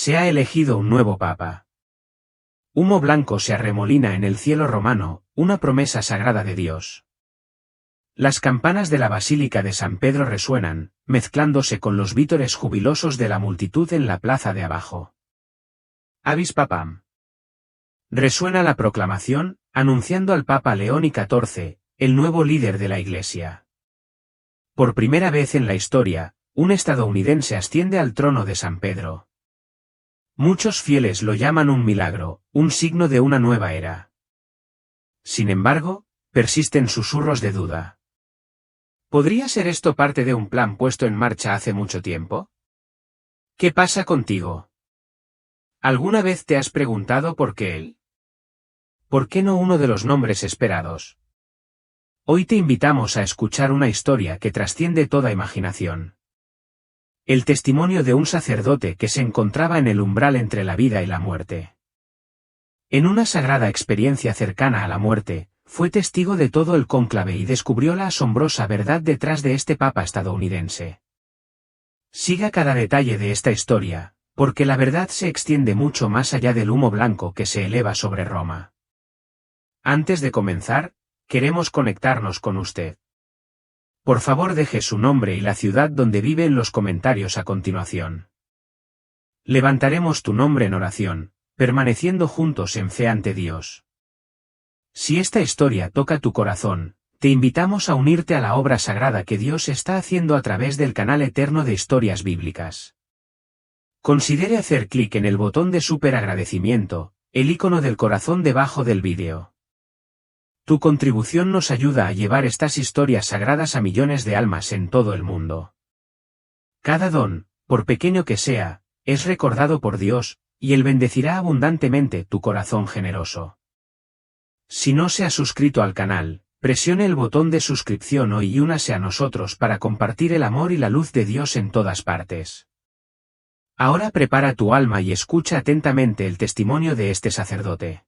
Se ha elegido un nuevo papa. Humo blanco se arremolina en el cielo romano, una promesa sagrada de Dios. Las campanas de la Basílica de San Pedro resuenan, mezclándose con los vítores jubilosos de la multitud en la plaza de abajo. Avis Papam. Resuena la proclamación, anunciando al Papa León XIV, el nuevo líder de la Iglesia. Por primera vez en la historia, un estadounidense asciende al trono de San Pedro. Muchos fieles lo llaman un milagro, un signo de una nueva era. Sin embargo, persisten susurros de duda. ¿Podría ser esto parte de un plan puesto en marcha hace mucho tiempo? ¿Qué pasa contigo? ¿Alguna vez te has preguntado por qué él? ¿Por qué no uno de los nombres esperados? Hoy te invitamos a escuchar una historia que trasciende toda imaginación. El testimonio de un sacerdote que se encontraba en el umbral entre la vida y la muerte. En una sagrada experiencia cercana a la muerte, fue testigo de todo el cónclave y descubrió la asombrosa verdad detrás de este papa estadounidense. Siga cada detalle de esta historia, porque la verdad se extiende mucho más allá del humo blanco que se eleva sobre Roma. Antes de comenzar, queremos conectarnos con usted. Por favor deje su nombre y la ciudad donde vive en los comentarios a continuación. Levantaremos tu nombre en oración, permaneciendo juntos en fe ante Dios. Si esta historia toca tu corazón, te invitamos a unirte a la obra sagrada que Dios está haciendo a través del canal eterno de historias bíblicas. Considere hacer clic en el botón de super agradecimiento, el icono del corazón debajo del vídeo. Tu contribución nos ayuda a llevar estas historias sagradas a millones de almas en todo el mundo. Cada don, por pequeño que sea, es recordado por Dios, y Él bendecirá abundantemente tu corazón generoso. Si no se ha suscrito al canal, presione el botón de suscripción hoy y únase a nosotros para compartir el amor y la luz de Dios en todas partes. Ahora prepara tu alma y escucha atentamente el testimonio de este sacerdote.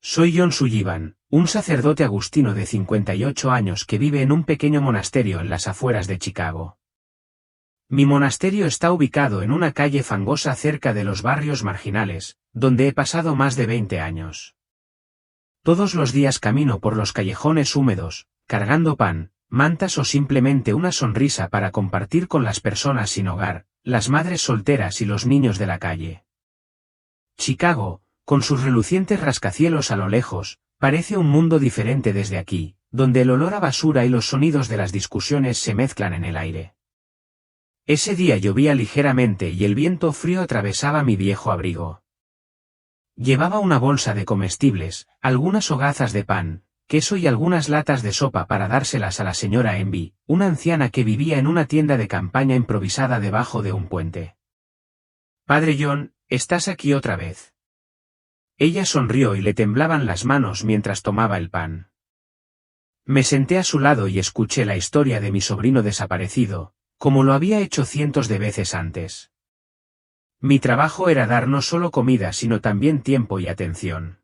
Soy John Sullivan, un sacerdote agustino de 58 años que vive en un pequeño monasterio en las afueras de Chicago. Mi monasterio está ubicado en una calle fangosa cerca de los barrios marginales, donde he pasado más de 20 años. Todos los días camino por los callejones húmedos, cargando pan, mantas o simplemente una sonrisa para compartir con las personas sin hogar, las madres solteras y los niños de la calle. Chicago, con sus relucientes rascacielos a lo lejos, parece un mundo diferente desde aquí, donde el olor a basura y los sonidos de las discusiones se mezclan en el aire. Ese día llovía ligeramente y el viento frío atravesaba mi viejo abrigo. Llevaba una bolsa de comestibles, algunas hogazas de pan, queso y algunas latas de sopa para dárselas a la señora Envy, una anciana que vivía en una tienda de campaña improvisada debajo de un puente. Padre John, ¿estás aquí otra vez? Ella sonrió y le temblaban las manos mientras tomaba el pan. Me senté a su lado y escuché la historia de mi sobrino desaparecido, como lo había hecho cientos de veces antes. Mi trabajo era dar no solo comida sino también tiempo y atención.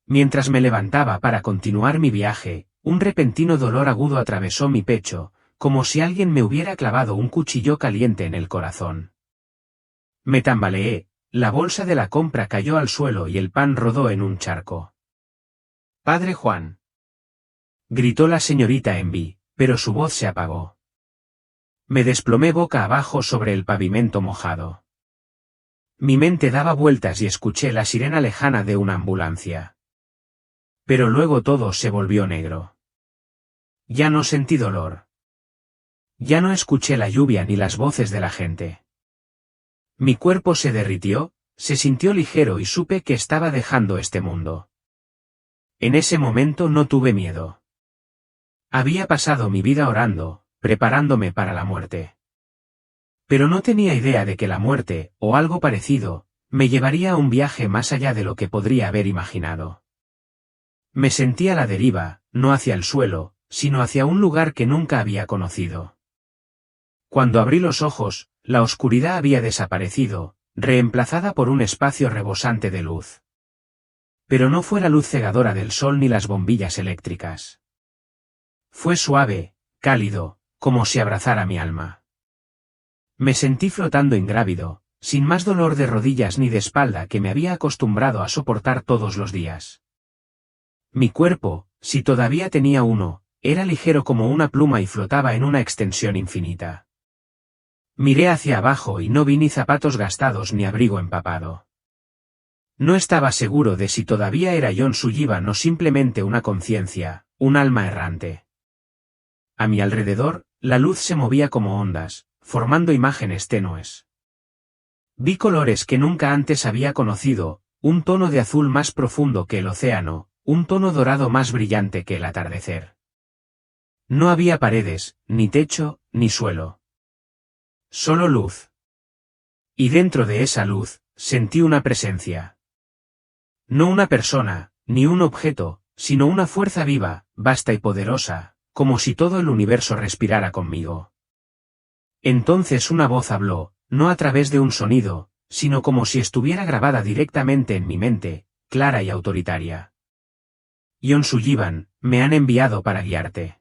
Mientras me levantaba para continuar mi viaje, un repentino dolor agudo atravesó mi pecho, como si alguien me hubiera clavado un cuchillo caliente en el corazón. Me tambaleé. La bolsa de la compra cayó al suelo y el pan rodó en un charco. Padre Juan. Gritó la señorita Envy, pero su voz se apagó. Me desplomé boca abajo sobre el pavimento mojado. Mi mente daba vueltas y escuché la sirena lejana de una ambulancia. Pero luego todo se volvió negro. Ya no sentí dolor. Ya no escuché la lluvia ni las voces de la gente. Mi cuerpo se derritió, se sintió ligero y supe que estaba dejando este mundo. En ese momento no tuve miedo. Había pasado mi vida orando, preparándome para la muerte. Pero no tenía idea de que la muerte, o algo parecido, me llevaría a un viaje más allá de lo que podría haber imaginado. Me sentí a la deriva, no hacia el suelo, sino hacia un lugar que nunca había conocido. Cuando abrí los ojos, la oscuridad había desaparecido, reemplazada por un espacio rebosante de luz. Pero no fue la luz cegadora del sol ni las bombillas eléctricas. Fue suave, cálido, como si abrazara mi alma. Me sentí flotando ingrávido, sin más dolor de rodillas ni de espalda que me había acostumbrado a soportar todos los días. Mi cuerpo, si todavía tenía uno, era ligero como una pluma y flotaba en una extensión infinita. Miré hacia abajo y no vi ni zapatos gastados ni abrigo empapado. No estaba seguro de si todavía era John Sullivan o simplemente una conciencia, un alma errante. A mi alrededor, la luz se movía como ondas, formando imágenes tenues. Vi colores que nunca antes había conocido, un tono de azul más profundo que el océano, un tono dorado más brillante que el atardecer. No había paredes, ni techo, ni suelo. Solo luz. Y dentro de esa luz, sentí una presencia. No una persona, ni un objeto, sino una fuerza viva, vasta y poderosa, como si todo el universo respirara conmigo. Entonces una voz habló, no a través de un sonido, sino como si estuviera grabada directamente en mi mente, clara y autoritaria. John Sullivan, me han enviado para guiarte.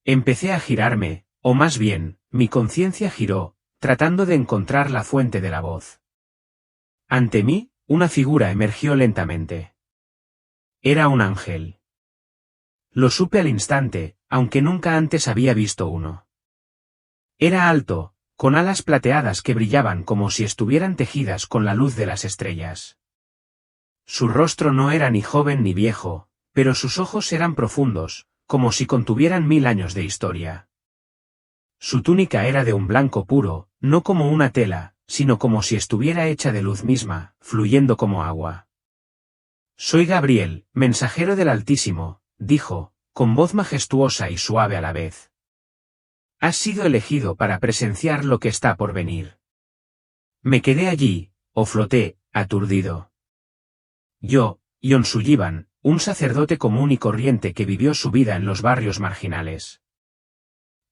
Empecé a girarme, o más bien, mi conciencia giró, tratando de encontrar la fuente de la voz. Ante mí, una figura emergió lentamente. Era un ángel. Lo supe al instante, aunque nunca antes había visto uno. Era alto, con alas plateadas que brillaban como si estuvieran tejidas con la luz de las estrellas. Su rostro no era ni joven ni viejo, pero sus ojos eran profundos, como si contuvieran 1000 años de historia. Su túnica era de un blanco puro, no como una tela, sino como si estuviera hecha de luz misma, fluyendo como agua. Soy Gabriel, mensajero del Altísimo, dijo, con voz majestuosa y suave a la vez. Has sido elegido para presenciar lo que está por venir. Me quedé allí, o floté, aturdido. Yo, John Sullivan, un sacerdote común y corriente que vivió su vida en los barrios marginales.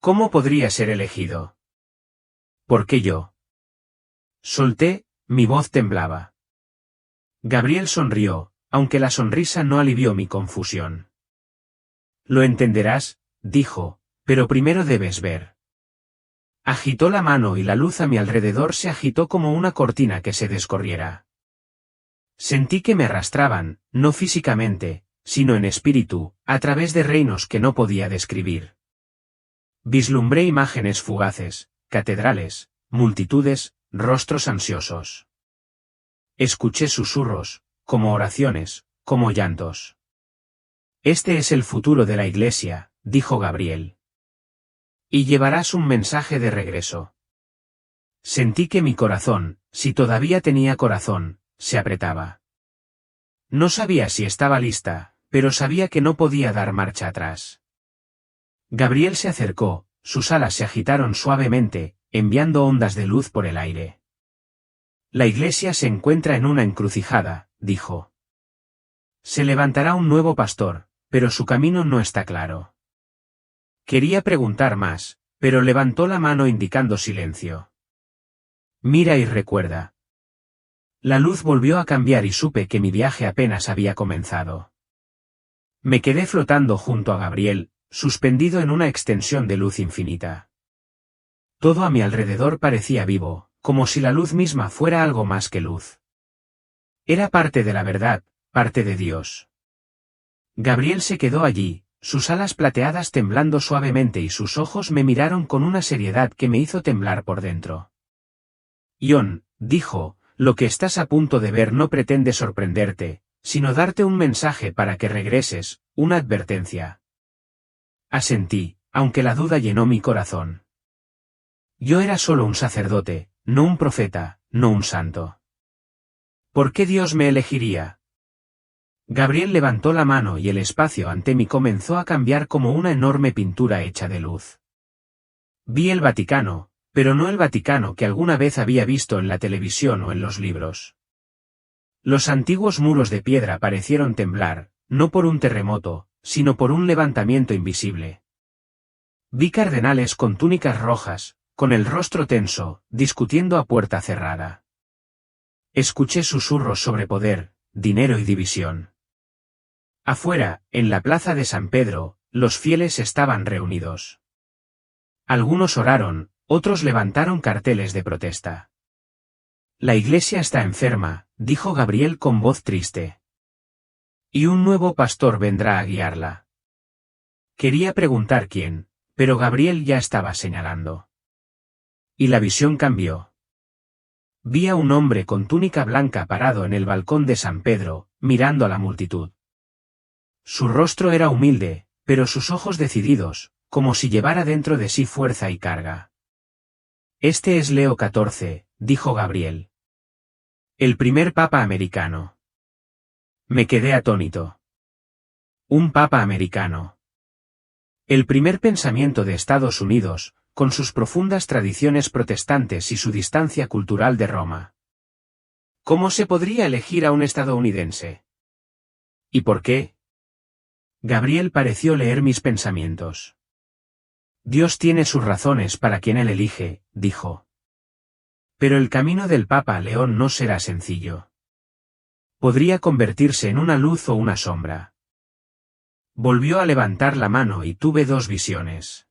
¿Cómo podría ser elegido? ¿Por qué yo? Solté, mi voz temblaba. Gabriel sonrió, aunque la sonrisa no alivió mi confusión. Lo entenderás, dijo, pero primero debes ver. Agitó la mano y la luz a mi alrededor se agitó como una cortina que se descorriera. Sentí que me arrastraban, no físicamente, sino en espíritu, a través de reinos que no podía describir. Vislumbré imágenes fugaces, catedrales, multitudes, rostros ansiosos. Escuché susurros, como oraciones, como llantos. Este es el futuro de la Iglesia, dijo Gabriel. Y llevarás un mensaje de regreso. Sentí que mi corazón, si todavía tenía corazón, se apretaba. No sabía si estaba lista, pero sabía que no podía dar marcha atrás. Gabriel se acercó, sus alas se agitaron suavemente, enviando ondas de luz por el aire. La Iglesia se encuentra en una encrucijada, dijo. Se levantará un nuevo pastor, pero su camino no está claro. Quería preguntar más, pero levantó la mano indicando silencio. Mira y recuerda. La luz volvió a cambiar y supe que mi viaje apenas había comenzado. Me quedé flotando junto a Gabriel, suspendido en una extensión de luz infinita. Todo a mi alrededor parecía vivo, como si la luz misma fuera algo más que luz. Era parte de la verdad, parte de Dios. Gabriel se quedó allí, sus alas plateadas temblando suavemente y sus ojos me miraron con una seriedad que me hizo temblar por dentro. John, dijo, lo que estás a punto de ver no pretende sorprenderte, sino darte un mensaje para que regreses, una advertencia. Asentí, aunque la duda llenó mi corazón. Yo era solo un sacerdote, no un profeta, no un santo. ¿Por qué Dios me elegiría? Gabriel levantó la mano y el espacio ante mí comenzó a cambiar como una enorme pintura hecha de luz. Vi el Vaticano, pero no el Vaticano que alguna vez había visto en la televisión o en los libros. Los antiguos muros de piedra parecieron temblar, no por un terremoto, sino por un levantamiento invisible. Vi cardenales con túnicas rojas, con el rostro tenso, discutiendo a puerta cerrada. Escuché susurros sobre poder, dinero y división. Afuera, en la plaza de San Pedro, los fieles estaban reunidos. Algunos oraron, otros levantaron carteles de protesta. La iglesia está enferma, dijo Gabriel con voz triste. Y un nuevo pastor vendrá a guiarla. Quería preguntar quién, pero Gabriel ya estaba señalando. Y la visión cambió. Vi a un hombre con túnica blanca parado en el balcón de San Pedro, mirando a la multitud. Su rostro era humilde, pero sus ojos decididos, como si llevara dentro de sí fuerza y carga. Este es Leo XIV, dijo Gabriel. El primer papa americano. Me quedé atónito. Un papa americano. El primer pensamiento de Estados Unidos, con sus profundas tradiciones protestantes y su distancia cultural de Roma. ¿Cómo se podría elegir a un estadounidense? ¿Y por qué? Gabriel pareció leer mis pensamientos. Dios tiene sus razones para quien él elige, dijo. Pero el camino del Papa León no será sencillo. Podría convertirse en una luz o una sombra. Volvió a levantar la mano y tuve dos visiones.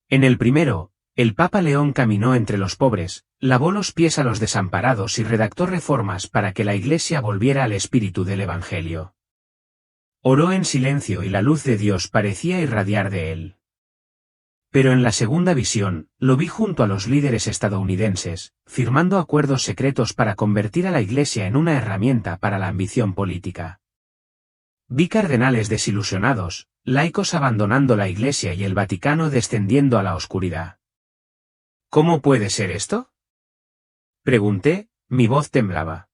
En el primero, el Papa León caminó entre los pobres, lavó los pies a los desamparados y redactó reformas para que la Iglesia volviera al espíritu del Evangelio. Oró en silencio y la luz de Dios parecía irradiar de él. Pero en la segunda visión, lo vi junto a los líderes estadounidenses, firmando acuerdos secretos para convertir a la Iglesia en una herramienta para la ambición política. Vi cardenales desilusionados, laicos abandonando la Iglesia y el Vaticano descendiendo a la oscuridad. ¿Cómo puede ser esto? Pregunté, mi voz temblaba.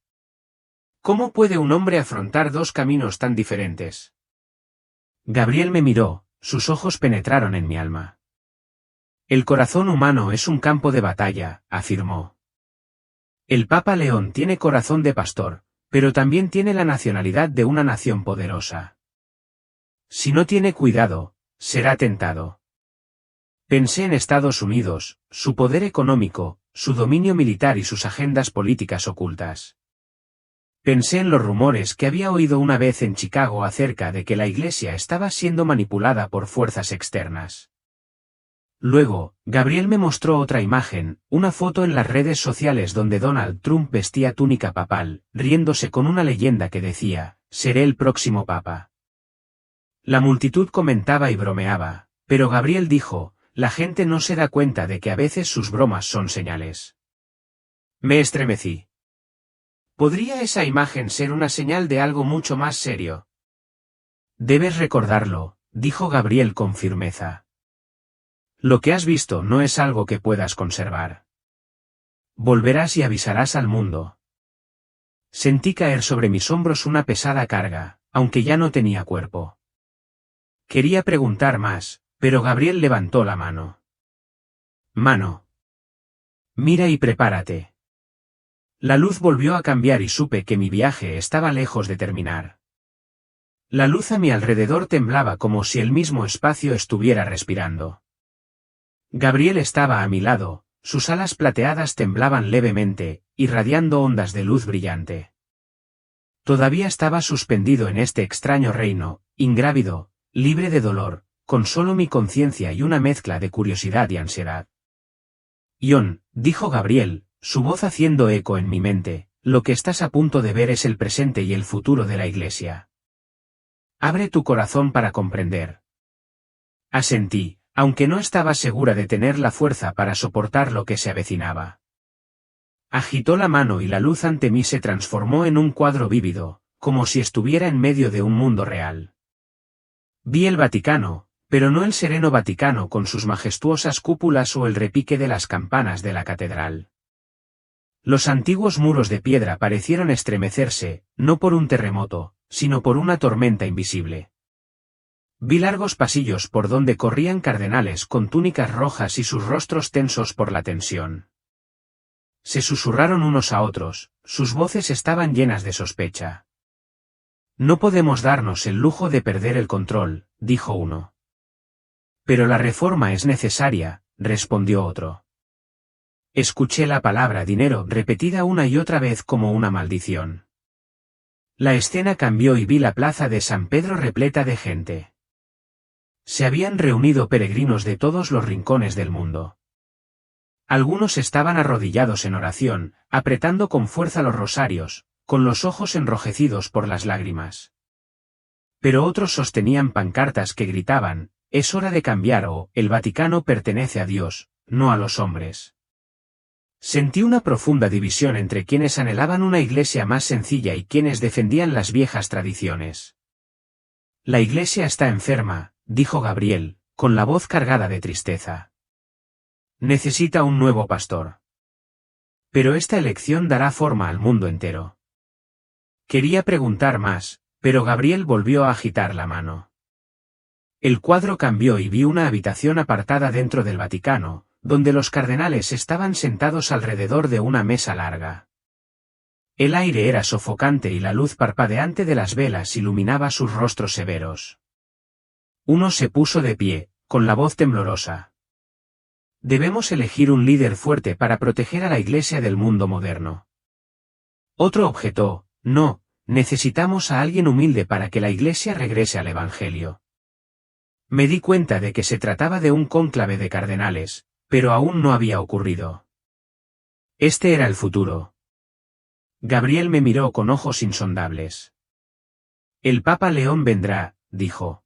¿Cómo puede un hombre afrontar dos caminos tan diferentes? Gabriel me miró, sus ojos penetraron en mi alma. El corazón humano es un campo de batalla, afirmó. El Papa León tiene corazón de pastor, pero también tiene la nacionalidad de una nación poderosa. Si no tiene cuidado, será tentado. Pensé en Estados Unidos, su poder económico, su dominio militar y sus agendas políticas ocultas. Pensé en los rumores que había oído una vez en Chicago acerca de que la Iglesia estaba siendo manipulada por fuerzas externas. Luego, Gabriel me mostró otra imagen, una foto en las redes sociales donde Donald Trump vestía túnica papal, riéndose con una leyenda que decía, «Seré el próximo papa». La multitud comentaba y bromeaba, pero Gabriel dijo, «La gente no se da cuenta de que a veces sus bromas son señales». Me estremecí. ¿Podría esa imagen ser una señal de algo mucho más serio? Debes recordarlo, dijo Gabriel con firmeza. Lo que has visto no es algo que puedas conservar. Volverás y avisarás al mundo. Sentí caer sobre mis hombros una pesada carga, aunque ya no tenía cuerpo. Quería preguntar más, pero Gabriel levantó la mano. Mano. Mira y prepárate. La luz volvió a cambiar y supe que mi viaje estaba lejos de terminar. La luz a mi alrededor temblaba como si el mismo espacio estuviera respirando. Gabriel estaba a mi lado, sus alas plateadas temblaban levemente, irradiando ondas de luz brillante. Todavía estaba suspendido en este extraño reino, ingrávido, libre de dolor, con solo mi conciencia y una mezcla de curiosidad y ansiedad. Ion, dijo Gabriel, su voz haciendo eco en mi mente, lo que estás a punto de ver es el presente y el futuro de la Iglesia. Abre tu corazón para comprender. Asentí, aunque no estaba segura de tener la fuerza para soportar lo que se avecinaba. Agitó la mano y la luz ante mí se transformó en un cuadro vívido, como si estuviera en medio de un mundo real. Vi el Vaticano, pero no el sereno Vaticano con sus majestuosas cúpulas o el repique de las campanas de la catedral. Los antiguos muros de piedra parecieron estremecerse, no por un terremoto, sino por una tormenta invisible. Vi largos pasillos por donde corrían cardenales con túnicas rojas y sus rostros tensos por la tensión. Se susurraron unos a otros, sus voces estaban llenas de sospecha. No podemos darnos el lujo de perder el control, dijo uno. Pero la reforma es necesaria, respondió otro. Escuché la palabra dinero repetida una y otra vez como una maldición. La escena cambió y vi la plaza de San Pedro repleta de gente. Se habían reunido peregrinos de todos los rincones del mundo. Algunos estaban arrodillados en oración, apretando con fuerza los rosarios, con los ojos enrojecidos por las lágrimas. Pero otros sostenían pancartas que gritaban, «Es hora de cambiar» o «El Vaticano pertenece a Dios, no a los hombres». Sentí una profunda división entre quienes anhelaban una iglesia más sencilla y quienes defendían las viejas tradiciones. «La iglesia está enferma», dijo Gabriel, con la voz cargada de tristeza. «Necesita un nuevo pastor. Pero esta elección dará forma al mundo entero». Quería preguntar más, pero Gabriel volvió a agitar la mano. El cuadro cambió y vi una habitación apartada dentro del Vaticano, donde los cardenales estaban sentados alrededor de una mesa larga. El aire era sofocante y la luz parpadeante de las velas iluminaba sus rostros severos. Uno se puso de pie, con la voz temblorosa. «Debemos elegir un líder fuerte para proteger a la Iglesia del mundo moderno». Otro objetó, «No, necesitamos a alguien humilde para que la Iglesia regrese al Evangelio». Me di cuenta de que se trataba de un cónclave de cardenales, pero aún no había ocurrido. Este era el futuro. Gabriel me miró con ojos insondables. «El Papa León vendrá», dijo.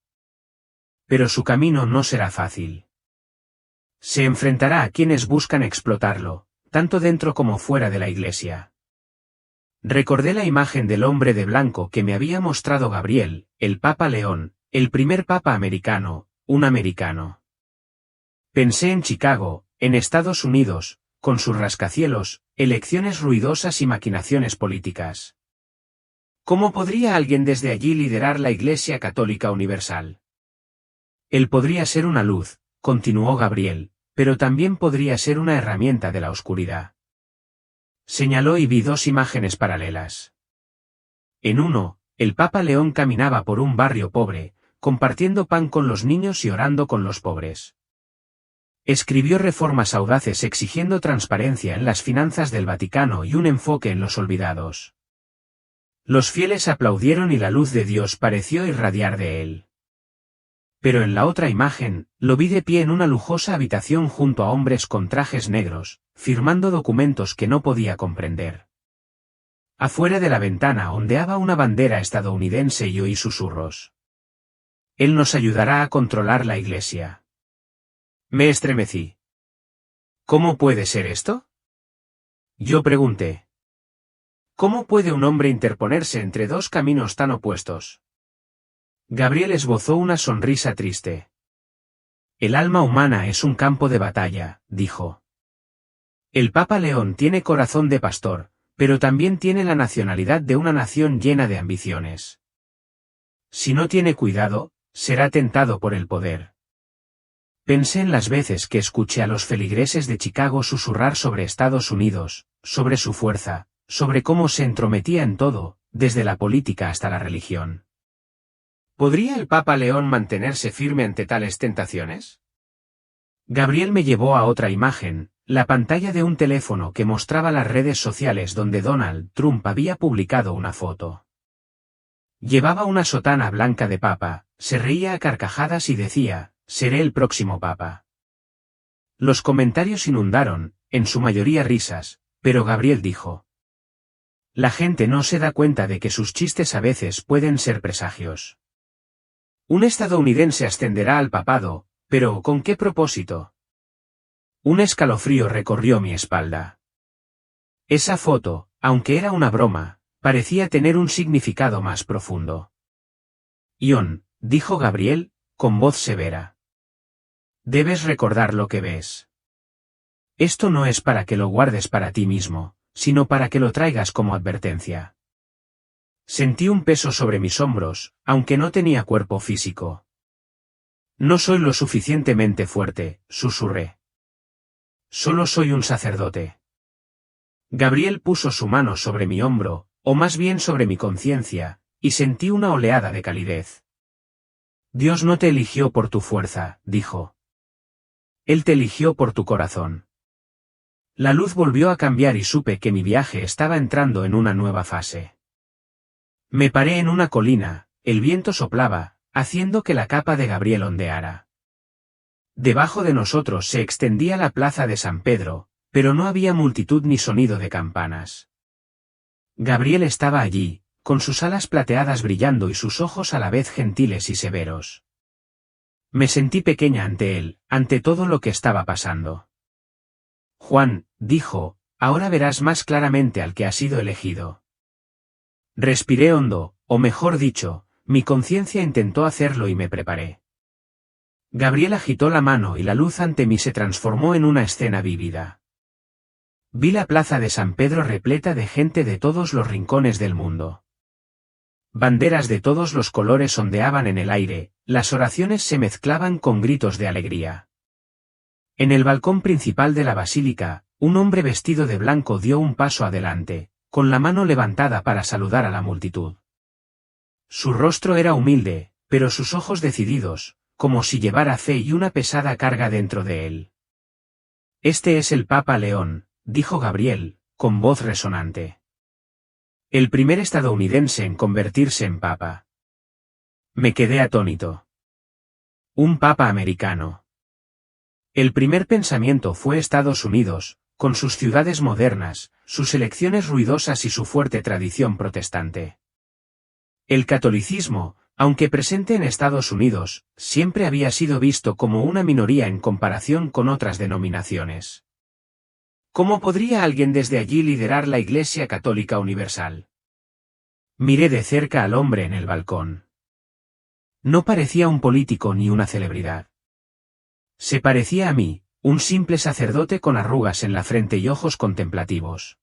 «Pero su camino no será fácil. Se enfrentará a quienes buscan explotarlo, tanto dentro como fuera de la Iglesia». Recordé la imagen del hombre de blanco que me había mostrado Gabriel, el Papa León, el primer Papa americano, un americano. Pensé en Chicago, en Estados Unidos, con sus rascacielos, elecciones ruidosas y maquinaciones políticas. ¿Cómo podría alguien desde allí liderar la Iglesia Católica Universal? Él podría ser una luz, continuó Gabriel, pero también podría ser una herramienta de la oscuridad. Señaló y vi dos imágenes paralelas. En uno, el Papa León caminaba por un barrio pobre, compartiendo pan con los niños y orando con los pobres. Escribió reformas audaces exigiendo transparencia en las finanzas del Vaticano y un enfoque en los olvidados. Los fieles aplaudieron y la luz de Dios pareció irradiar de él. Pero en la otra imagen, lo vi de pie en una lujosa habitación junto a hombres con trajes negros, firmando documentos que no podía comprender. Afuera de la ventana ondeaba una bandera estadounidense y oí susurros. «Él nos ayudará a controlar la Iglesia». Me estremecí. «¿Cómo puede ser esto?». Yo pregunté. «¿Cómo puede un hombre interponerse entre dos caminos tan opuestos?». Gabriel esbozó una sonrisa triste. «El alma humana es un campo de batalla», dijo. «El Papa León tiene corazón de pastor, pero también tiene la nacionalidad de una nación llena de ambiciones. Si no tiene cuidado, será tentado por el poder». Pensé en las veces que escuché a los feligreses de Chicago susurrar sobre Estados Unidos, sobre su fuerza, sobre cómo se entrometía en todo, desde la política hasta la religión. ¿Podría el Papa León mantenerse firme ante tales tentaciones? Gabriel me llevó a otra imagen, la pantalla de un teléfono que mostraba las redes sociales donde Donald Trump había publicado una foto. Llevaba una sotana blanca de papa, se reía a carcajadas y decía, «Seré el próximo papa». Los comentarios inundaron, en su mayoría risas, pero Gabriel dijo. «La gente no se da cuenta de que sus chistes a veces pueden ser presagios. Un estadounidense ascenderá al papado, pero ¿con qué propósito?». Un escalofrío recorrió mi espalda. Esa foto, aunque era una broma, parecía tener un significado más profundo. «Ion», dijo Gabriel, con voz severa. «Debes recordar lo que ves. Esto no es para que lo guardes para ti mismo, sino para que lo traigas como advertencia». Sentí un peso sobre mis hombros, aunque no tenía cuerpo físico. «No soy lo suficientemente fuerte», susurré. «Solo soy un sacerdote». Gabriel puso su mano sobre mi hombro, o más bien sobre mi conciencia, y sentí una oleada de calidez. «Dios no te eligió por tu fuerza», dijo. «Él te eligió por tu corazón». La luz volvió a cambiar y supe que mi viaje estaba entrando en una nueva fase. Me paré en una colina, el viento soplaba, haciendo que la capa de Gabriel ondeara. Debajo de nosotros se extendía la plaza de San Pedro, pero no había multitud ni sonido de campanas. Gabriel estaba allí, con sus alas plateadas brillando y sus ojos a la vez gentiles y severos. Me sentí pequeña ante él, ante todo lo que estaba pasando. Juan, dijo, ahora verás más claramente al que ha sido elegido. Respiré hondo, o mejor dicho, mi conciencia intentó hacerlo y me preparé. Gabriel agitó la mano y la luz ante mí se transformó en una escena vívida. Vi la plaza de San Pedro repleta de gente de todos los rincones del mundo. Banderas de todos los colores ondeaban en el aire, las oraciones se mezclaban con gritos de alegría. En el balcón principal de la basílica, un hombre vestido de blanco dio un paso adelante, con la mano levantada para saludar a la multitud. Su rostro era humilde, pero sus ojos decididos, como si llevara fe y una pesada carga dentro de él. Este es el Papa León, dijo Gabriel, con voz resonante. El primer estadounidense en convertirse en papa. Me quedé atónito. Un papa americano. El primer pensamiento fue Estados Unidos, con sus ciudades modernas, sus elecciones ruidosas y su fuerte tradición protestante. El catolicismo, aunque presente en Estados Unidos, siempre había sido visto como una minoría en comparación con otras denominaciones. ¿Cómo podría alguien desde allí liderar la Iglesia Católica Universal? Miré de cerca al hombre en el balcón. No parecía un político ni una celebridad. Se parecía a mí, un simple sacerdote con arrugas en la frente y ojos contemplativos.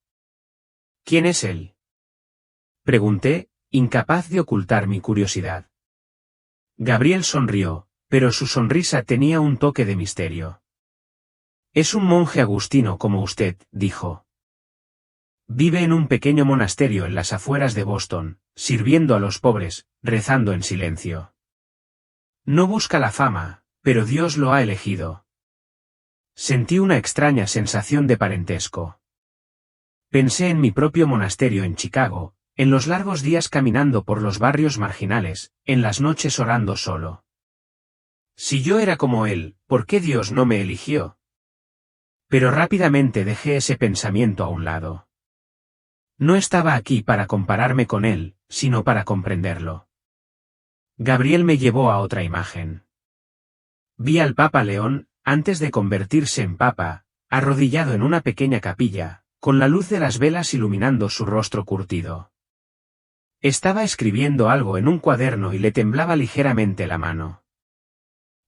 ¿Quién es él? Pregunté, incapaz de ocultar mi curiosidad. Gabriel sonrió, pero su sonrisa tenía un toque de misterio. Es un monje agustino como usted, dijo. Vive en un pequeño monasterio en las afueras de Boston, sirviendo a los pobres, rezando en silencio. No busca la fama, pero Dios lo ha elegido. Sentí una extraña sensación de parentesco. Pensé en mi propio monasterio en Chicago, en los largos días caminando por los barrios marginales, en las noches orando solo. Si yo era como él, ¿por qué Dios no me eligió? Pero rápidamente dejé ese pensamiento a un lado. No estaba aquí para compararme con él, sino para comprenderlo. Gabriel me llevó a otra imagen. Vi al Papa León, antes de convertirse en papa, arrodillado en una pequeña capilla, con la luz de las velas iluminando su rostro curtido. Estaba escribiendo algo en un cuaderno y le temblaba ligeramente la mano.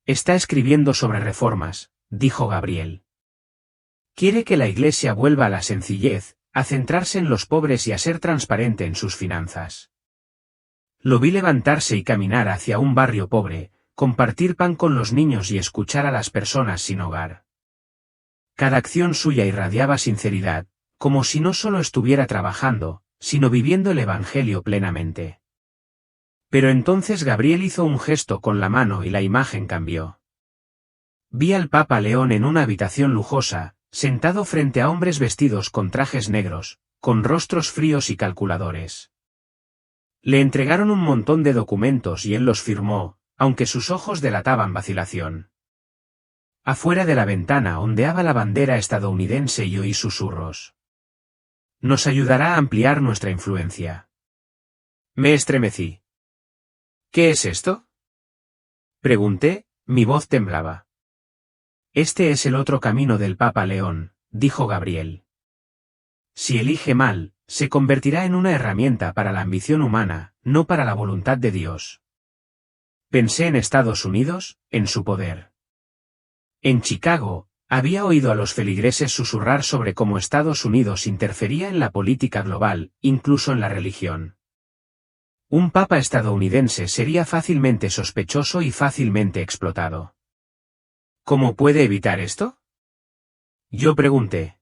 Está escribiendo sobre reformas, dijo Gabriel. Quiere que la Iglesia vuelva a la sencillez, a centrarse en los pobres y a ser transparente en sus finanzas. Lo vi levantarse y caminar hacia un barrio pobre, compartir pan con los niños y escuchar a las personas sin hogar. Cada acción suya irradiaba sinceridad, como si no solo estuviera trabajando, sino viviendo el Evangelio plenamente. Pero entonces Gabriel hizo un gesto con la mano y la imagen cambió. Vi al Papa León en una habitación lujosa, sentado frente a hombres vestidos con trajes negros, con rostros fríos y calculadores. Le entregaron un montón de documentos y él los firmó, aunque sus ojos delataban vacilación. Afuera de la ventana ondeaba la bandera estadounidense y oí susurros. Nos ayudará a ampliar nuestra influencia. Me estremecí. ¿Qué es esto? Pregunté, mi voz temblaba. Este es el otro camino del Papa León, dijo Gabriel. Si elige mal, se convertirá en una herramienta para la ambición humana, no para la voluntad de Dios. Pensé en Estados Unidos, en su poder. En Chicago, había oído a los feligreses susurrar sobre cómo Estados Unidos interfería en la política global, incluso en la religión. Un papa estadounidense sería fácilmente sospechoso y fácilmente explotado. ¿Cómo puede evitar esto? Yo pregunté.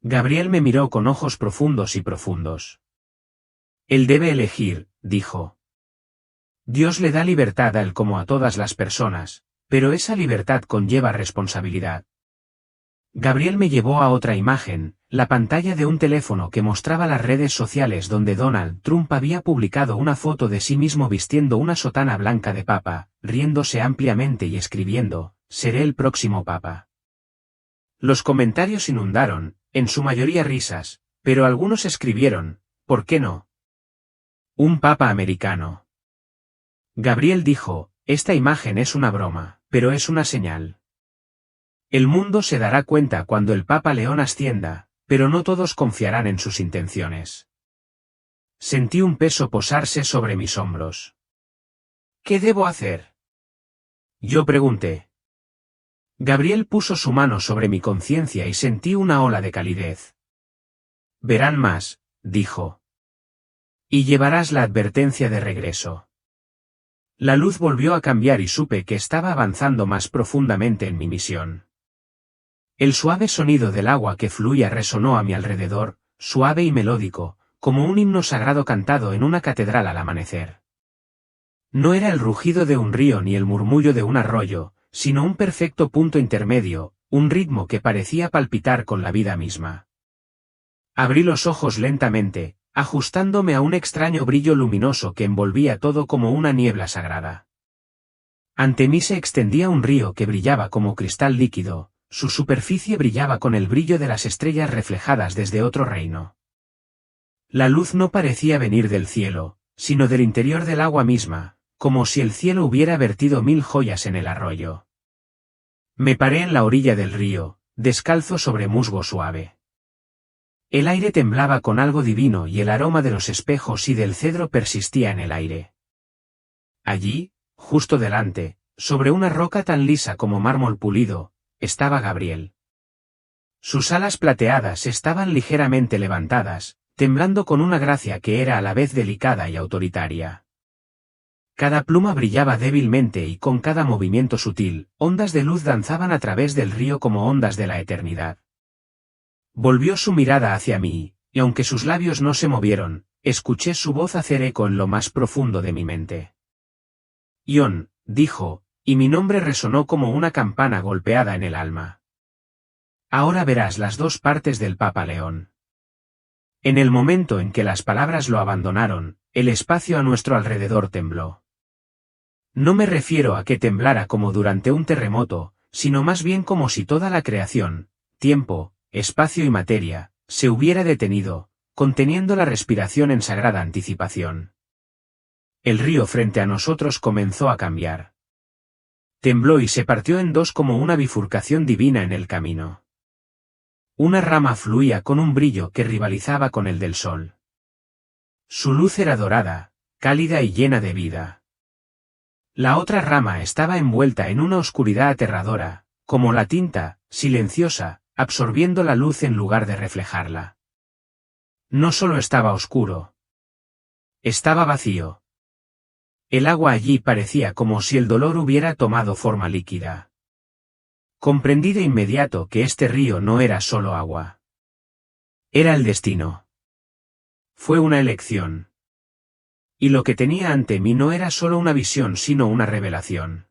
Gabriel me miró con ojos profundos y profundos. Él debe elegir, dijo. Dios le da libertad a él como a todas las personas, pero esa libertad conlleva responsabilidad. Gabriel me llevó a otra imagen, la pantalla de un teléfono que mostraba las redes sociales donde Donald Trump había publicado una foto de sí mismo vistiendo una sotana blanca de papa, riéndose ampliamente y escribiendo, seré el próximo papa. Los comentarios inundaron, en su mayoría risas, pero algunos escribieron, ¿por qué no? Un papa americano. Gabriel dijo, esta imagen es una broma, pero es una señal. El mundo se dará cuenta cuando el Papa León ascienda, pero no todos confiarán en sus intenciones. Sentí un peso posarse sobre mis hombros. ¿Qué debo hacer? Yo pregunté. Gabriel puso su mano sobre mi conciencia y sentí una ola de calidez. Verán más, dijo. Y llevarás la advertencia de regreso. La luz volvió a cambiar y supe que estaba avanzando más profundamente en mi misión. El suave sonido del agua que fluía resonó a mi alrededor, suave y melódico, como un himno sagrado cantado en una catedral al amanecer. No era el rugido de un río ni el murmullo de un arroyo, sino un perfecto punto intermedio, un ritmo que parecía palpitar con la vida misma. Abrí los ojos lentamente, ajustándome a un extraño brillo luminoso que envolvía todo como una niebla sagrada. Ante mí se extendía un río que brillaba como cristal líquido, su superficie brillaba con el brillo de las estrellas reflejadas desde otro reino. La luz no parecía venir del cielo, sino del interior del agua misma, como si el cielo hubiera vertido 1000 joyas en el arroyo. Me paré en la orilla del río, descalzo sobre musgo suave. El aire temblaba con algo divino y el aroma de los espejos y del cedro persistía en el aire. Allí, justo delante, sobre una roca tan lisa como mármol pulido, estaba Gabriel. Sus alas plateadas estaban ligeramente levantadas, temblando con una gracia que era a la vez delicada y autoritaria. Cada pluma brillaba débilmente y con cada movimiento sutil, ondas de luz danzaban a través del río como ondas de la eternidad. Volvió su mirada hacia mí, y aunque sus labios no se movieron, escuché su voz hacer eco en lo más profundo de mi mente. Ion, dijo, y mi nombre resonó como una campana golpeada en el alma. Ahora verás las dos partes del Papa León. En el momento en que las palabras lo abandonaron, el espacio a nuestro alrededor tembló. No me refiero a que temblara como durante un terremoto, sino más bien como si toda la creación, tiempo, espacio y materia, se hubiera detenido, conteniendo la respiración en sagrada anticipación. El río frente a nosotros comenzó a cambiar. Tembló y se partió en dos como una bifurcación divina en el camino. Una rama fluía con un brillo que rivalizaba con el del sol. Su luz era dorada, cálida y llena de vida. La otra rama estaba envuelta en una oscuridad aterradora, como la tinta, silenciosa, absorbiendo la luz en lugar de reflejarla. No solo estaba oscuro. Estaba vacío. El agua allí parecía como si el dolor hubiera tomado forma líquida. Comprendí de inmediato que este río no era solo agua. Era el destino. Fue una elección. Y lo que tenía ante mí no era solo una visión sino una revelación.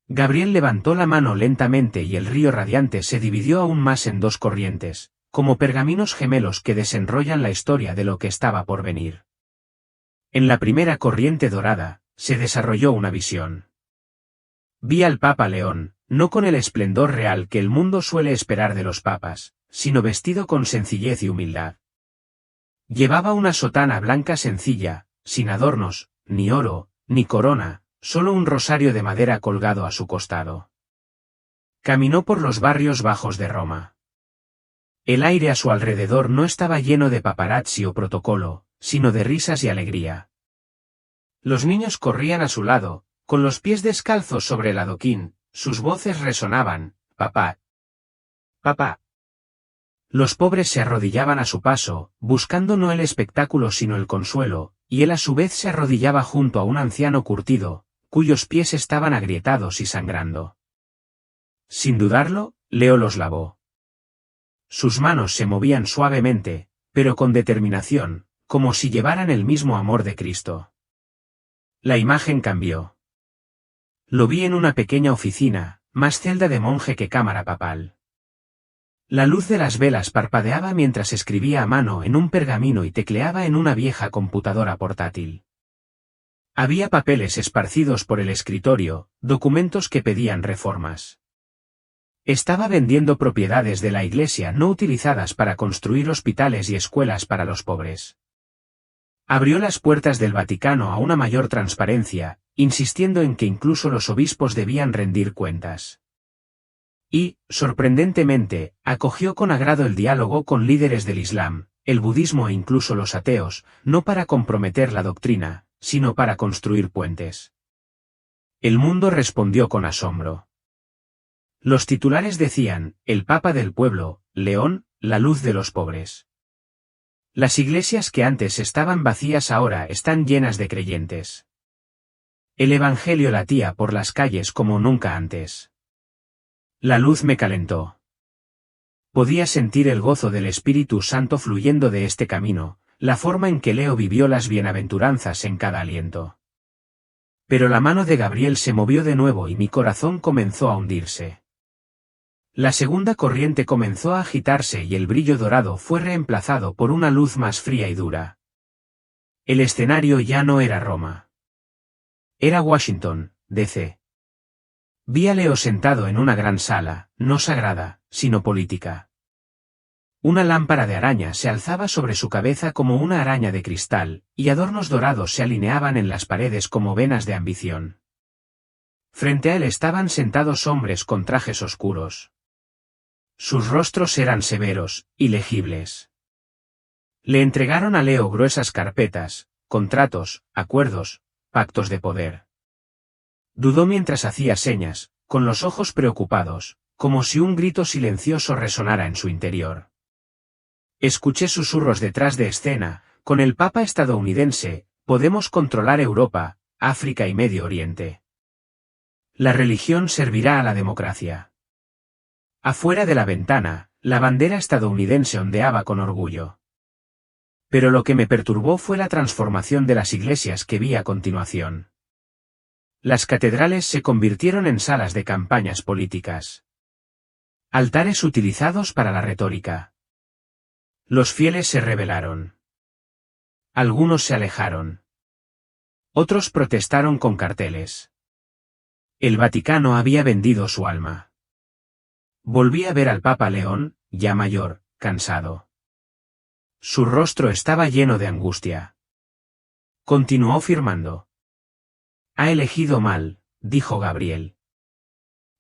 Gabriel levantó la mano lentamente y el río radiante se dividió aún más en dos corrientes, como pergaminos gemelos que desenrollan la historia de lo que estaba por venir. En la primera corriente dorada, se desarrolló una visión. Vi al Papa León, no con el esplendor real que el mundo suele esperar de los papas, sino vestido con sencillez y humildad. Llevaba una sotana blanca sencilla, sin adornos, ni oro, ni corona, solo un rosario de madera colgado a su costado. Caminó por los barrios bajos de Roma. El aire a su alrededor no estaba lleno de paparazzi o protocolo, sino de risas y alegría. Los niños corrían a su lado, con los pies descalzos sobre el adoquín, sus voces resonaban, papá. Papá. Los pobres se arrodillaban a su paso, buscando no el espectáculo sino el consuelo, y él a su vez se arrodillaba junto a un anciano curtido, cuyos pies estaban agrietados y sangrando. Sin dudarlo, Leo los lavó. Sus manos se movían suavemente, pero con determinación, como si llevaran el mismo amor de Cristo. La imagen cambió. Lo vi en una pequeña oficina, más celda de monje que cámara papal. La luz de las velas parpadeaba mientras escribía a mano en un pergamino y tecleaba en una vieja computadora portátil. Había papeles esparcidos por el escritorio, documentos que pedían reformas. Estaba vendiendo propiedades de la iglesia no utilizadas para construir hospitales y escuelas para los pobres. Abrió las puertas del Vaticano a una mayor transparencia, insistiendo en que incluso los obispos debían rendir cuentas. Y, sorprendentemente, acogió con agrado el diálogo con líderes del Islam, el budismo e incluso los ateos, no para comprometer la doctrina, sino para construir puentes. El mundo respondió con asombro. Los titulares decían, el Papa del pueblo, León, la luz de los pobres. Las iglesias que antes estaban vacías ahora están llenas de creyentes. El Evangelio latía por las calles como nunca antes. La luz me calentó. Podía sentir el gozo del Espíritu Santo fluyendo de este camino, la forma en que Leo vivió las bienaventuranzas en cada aliento. Pero la mano de Gabriel se movió de nuevo y mi corazón comenzó a hundirse. La segunda corriente comenzó a agitarse y el brillo dorado fue reemplazado por una luz más fría y dura. El escenario ya no era Roma. Era Washington, D.C. Vi a Leo sentado en una gran sala, no sagrada, sino política. Una lámpara de araña se alzaba sobre su cabeza como una araña de cristal, y adornos dorados se alineaban en las paredes como venas de ambición. Frente a él estaban sentados hombres con trajes oscuros. Sus rostros eran severos, ilegibles. Le entregaron a Leo gruesas carpetas, contratos, acuerdos, pactos de poder. Dudó mientras hacía señas, con los ojos preocupados, como si un grito silencioso resonara en su interior. Escuché susurros detrás de escena, con el Papa estadounidense, podemos controlar Europa, África y Medio Oriente. La religión servirá a la democracia. Afuera de la ventana, la bandera estadounidense ondeaba con orgullo. Pero lo que me perturbó fue la transformación de las iglesias que vi a continuación. Las catedrales se convirtieron en salas de campañas políticas. Altares utilizados para la retórica. Los fieles se rebelaron. Algunos se alejaron. Otros protestaron con carteles. El Vaticano había vendido su alma. Volví a ver al Papa León, ya mayor, cansado. Su rostro estaba lleno de angustia. Continuó firmando. Ha elegido mal, dijo Gabriel.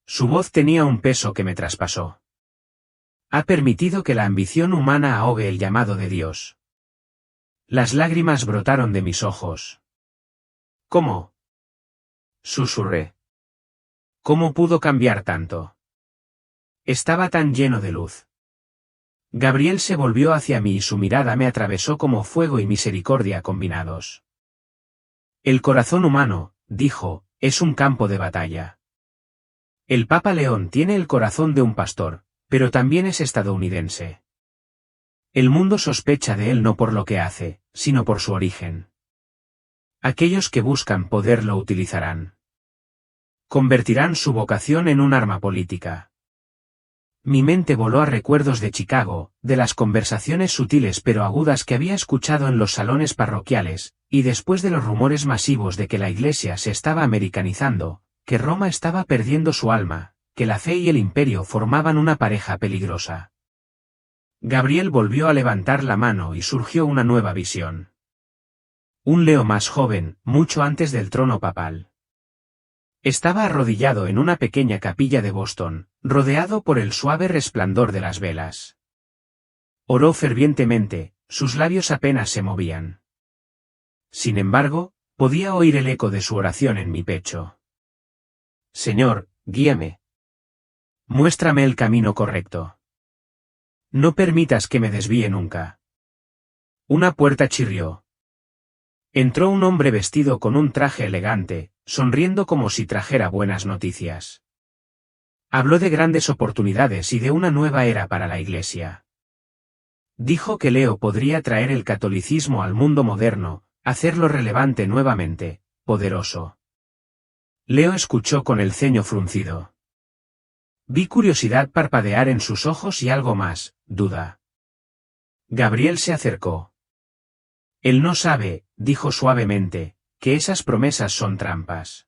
Su voz tenía un peso que me traspasó. Ha permitido que la ambición humana ahogue el llamado de Dios. Las lágrimas brotaron de mis ojos. ¿Cómo? Susurré. ¿Cómo pudo cambiar tanto? Estaba tan lleno de luz. Gabriel se volvió hacia mí y su mirada me atravesó como fuego y misericordia combinados. El corazón humano, dijo, es un campo de batalla. El Papa León tiene el corazón de un pastor, pero también es estadounidense. El mundo sospecha de él no por lo que hace, sino por su origen. Aquellos que buscan poder lo utilizarán. Convertirán su vocación en un arma política. Mi mente voló a recuerdos de Chicago, de las conversaciones sutiles pero agudas que había escuchado en los salones parroquiales, y después de los rumores masivos de que la iglesia se estaba americanizando, que Roma estaba perdiendo su alma, que la fe y el imperio formaban una pareja peligrosa. Gabriel volvió a levantar la mano y surgió una nueva visión. Un Leo más joven, mucho antes del trono papal. Estaba arrodillado en una pequeña capilla de Boston, rodeado por el suave resplandor de las velas. Oró fervientemente, sus labios apenas se movían. Sin embargo, podía oír el eco de su oración en mi pecho. Señor, guíame. Muéstrame el camino correcto. No permitas que me desvíe nunca. Una puerta chirrió. Entró un hombre vestido con un traje elegante, sonriendo como si trajera buenas noticias. Habló de grandes oportunidades y de una nueva era para la Iglesia. Dijo que Leo podría traer el catolicismo al mundo moderno, hacerlo relevante nuevamente, poderoso. Leo escuchó con el ceño fruncido. Vi curiosidad parpadear en sus ojos y algo más, duda. Gabriel se acercó. Él no sabe, dijo suavemente, que esas promesas son trampas.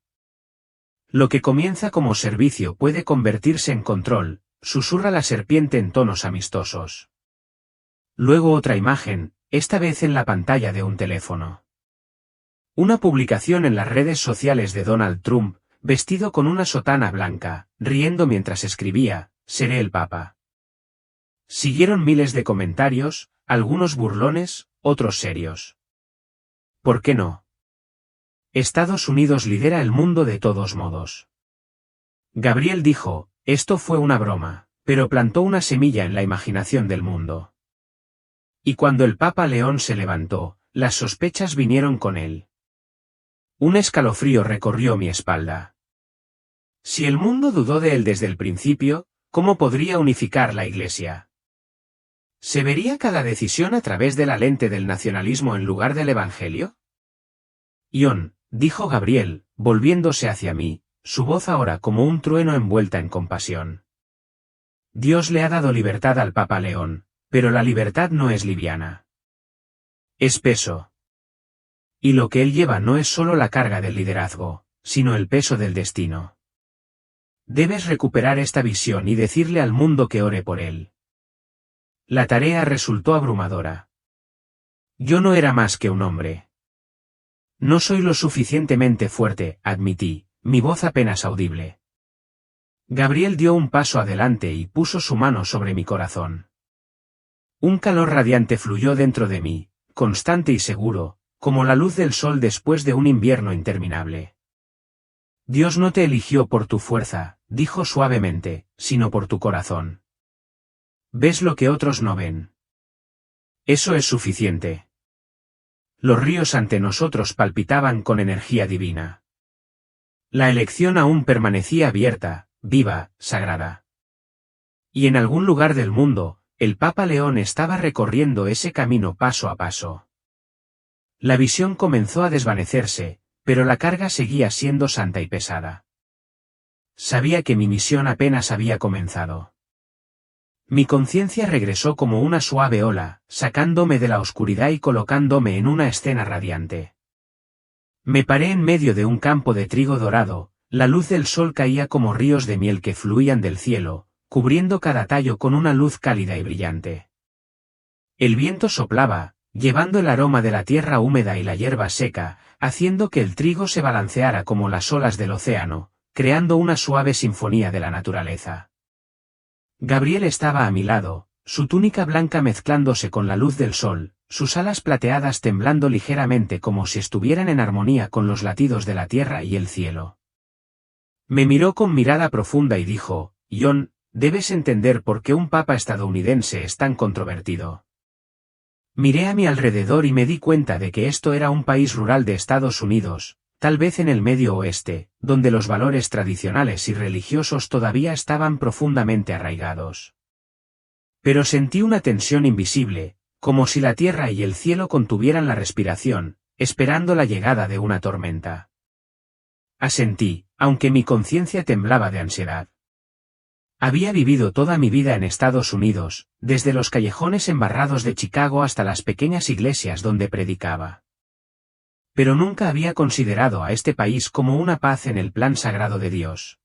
Lo que comienza como servicio puede convertirse en control, susurra la serpiente en tonos amistosos. Luego otra imagen, esta vez en la pantalla de un teléfono. Una publicación en las redes sociales de Donald Trump, vestido con una sotana blanca, riendo mientras escribía, «Seré el Papa». Siguieron miles de comentarios, algunos burlones, otros serios. ¿Por qué no? Estados Unidos lidera el mundo de todos modos. Gabriel dijo, esto fue una broma, pero plantó una semilla en la imaginación del mundo. Y cuando el Papa León se levantó, las sospechas vinieron con él. Un escalofrío recorrió mi espalda. Si el mundo dudó de él desde el principio, ¿cómo podría unificar la Iglesia? ¿Se vería cada decisión a través de la lente del nacionalismo en lugar del Evangelio? Ion, dijo Gabriel, volviéndose hacia mí, su voz ahora como un trueno envuelta en compasión. Dios le ha dado libertad al Papa León, pero la libertad no es liviana. Es peso. Y lo que él lleva no es solo la carga del liderazgo, sino el peso del destino. Debes recuperar esta visión y decirle al mundo que ore por él. La tarea resultó abrumadora. Yo no era más que un hombre. No soy lo suficientemente fuerte, admití, mi voz apenas audible. Gabriel dio un paso adelante y puso su mano sobre mi corazón. Un calor radiante fluyó dentro de mí, constante y seguro, como la luz del sol después de un invierno interminable. Dios no te eligió por tu fuerza, dijo suavemente, sino por tu corazón. Ves lo que otros no ven. Eso es suficiente. Los ríos ante nosotros palpitaban con energía divina. La elección aún permanecía abierta, viva, sagrada. Y en algún lugar del mundo, el Papa León estaba recorriendo ese camino paso a paso. La visión comenzó a desvanecerse, pero la carga seguía siendo santa y pesada. Sabía que mi misión apenas había comenzado. Mi conciencia regresó como una suave ola, sacándome de la oscuridad y colocándome en una escena radiante. Me paré en medio de un campo de trigo dorado, la luz del sol caía como ríos de miel que fluían del cielo, cubriendo cada tallo con una luz cálida y brillante. El viento soplaba, llevando el aroma de la tierra húmeda y la hierba seca, haciendo que el trigo se balanceara como las olas del océano, creando una suave sinfonía de la naturaleza. Gabriel estaba a mi lado, su túnica blanca mezclándose con la luz del sol, sus alas plateadas temblando ligeramente como si estuvieran en armonía con los latidos de la tierra y el cielo. Me miró con mirada profunda y dijo, Ion, debes entender por qué un papa estadounidense es tan controvertido. Miré a mi alrededor y me di cuenta de que esto era un país rural de Estados Unidos, tal vez en el Medio Oeste, donde los valores tradicionales y religiosos todavía estaban profundamente arraigados. Pero sentí una tensión invisible, como si la tierra y el cielo contuvieran la respiración, esperando la llegada de una tormenta. Asentí, aunque mi conciencia temblaba de ansiedad. Había vivido toda mi vida en Estados Unidos, desde los callejones embarrados de Chicago hasta las pequeñas iglesias donde predicaba. Pero nunca había considerado a este país como una paz en el plan sagrado de Dios.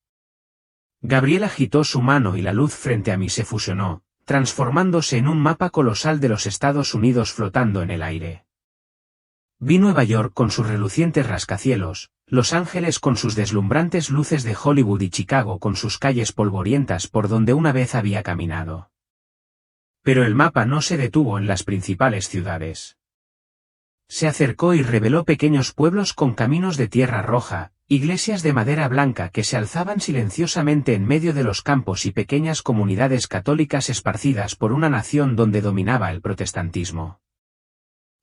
Gabriel agitó su mano y la luz frente a mí se fusionó, transformándose en un mapa colosal de los Estados Unidos flotando en el aire. Vi Nueva York con sus relucientes rascacielos, Los Ángeles con sus deslumbrantes luces de Hollywood y Chicago con sus calles polvorientas por donde una vez había caminado. Pero el mapa no se detuvo en las principales ciudades. Se acercó y reveló pequeños pueblos con caminos de tierra roja, iglesias de madera blanca que se alzaban silenciosamente en medio de los campos y pequeñas comunidades católicas esparcidas por una nación donde dominaba el protestantismo.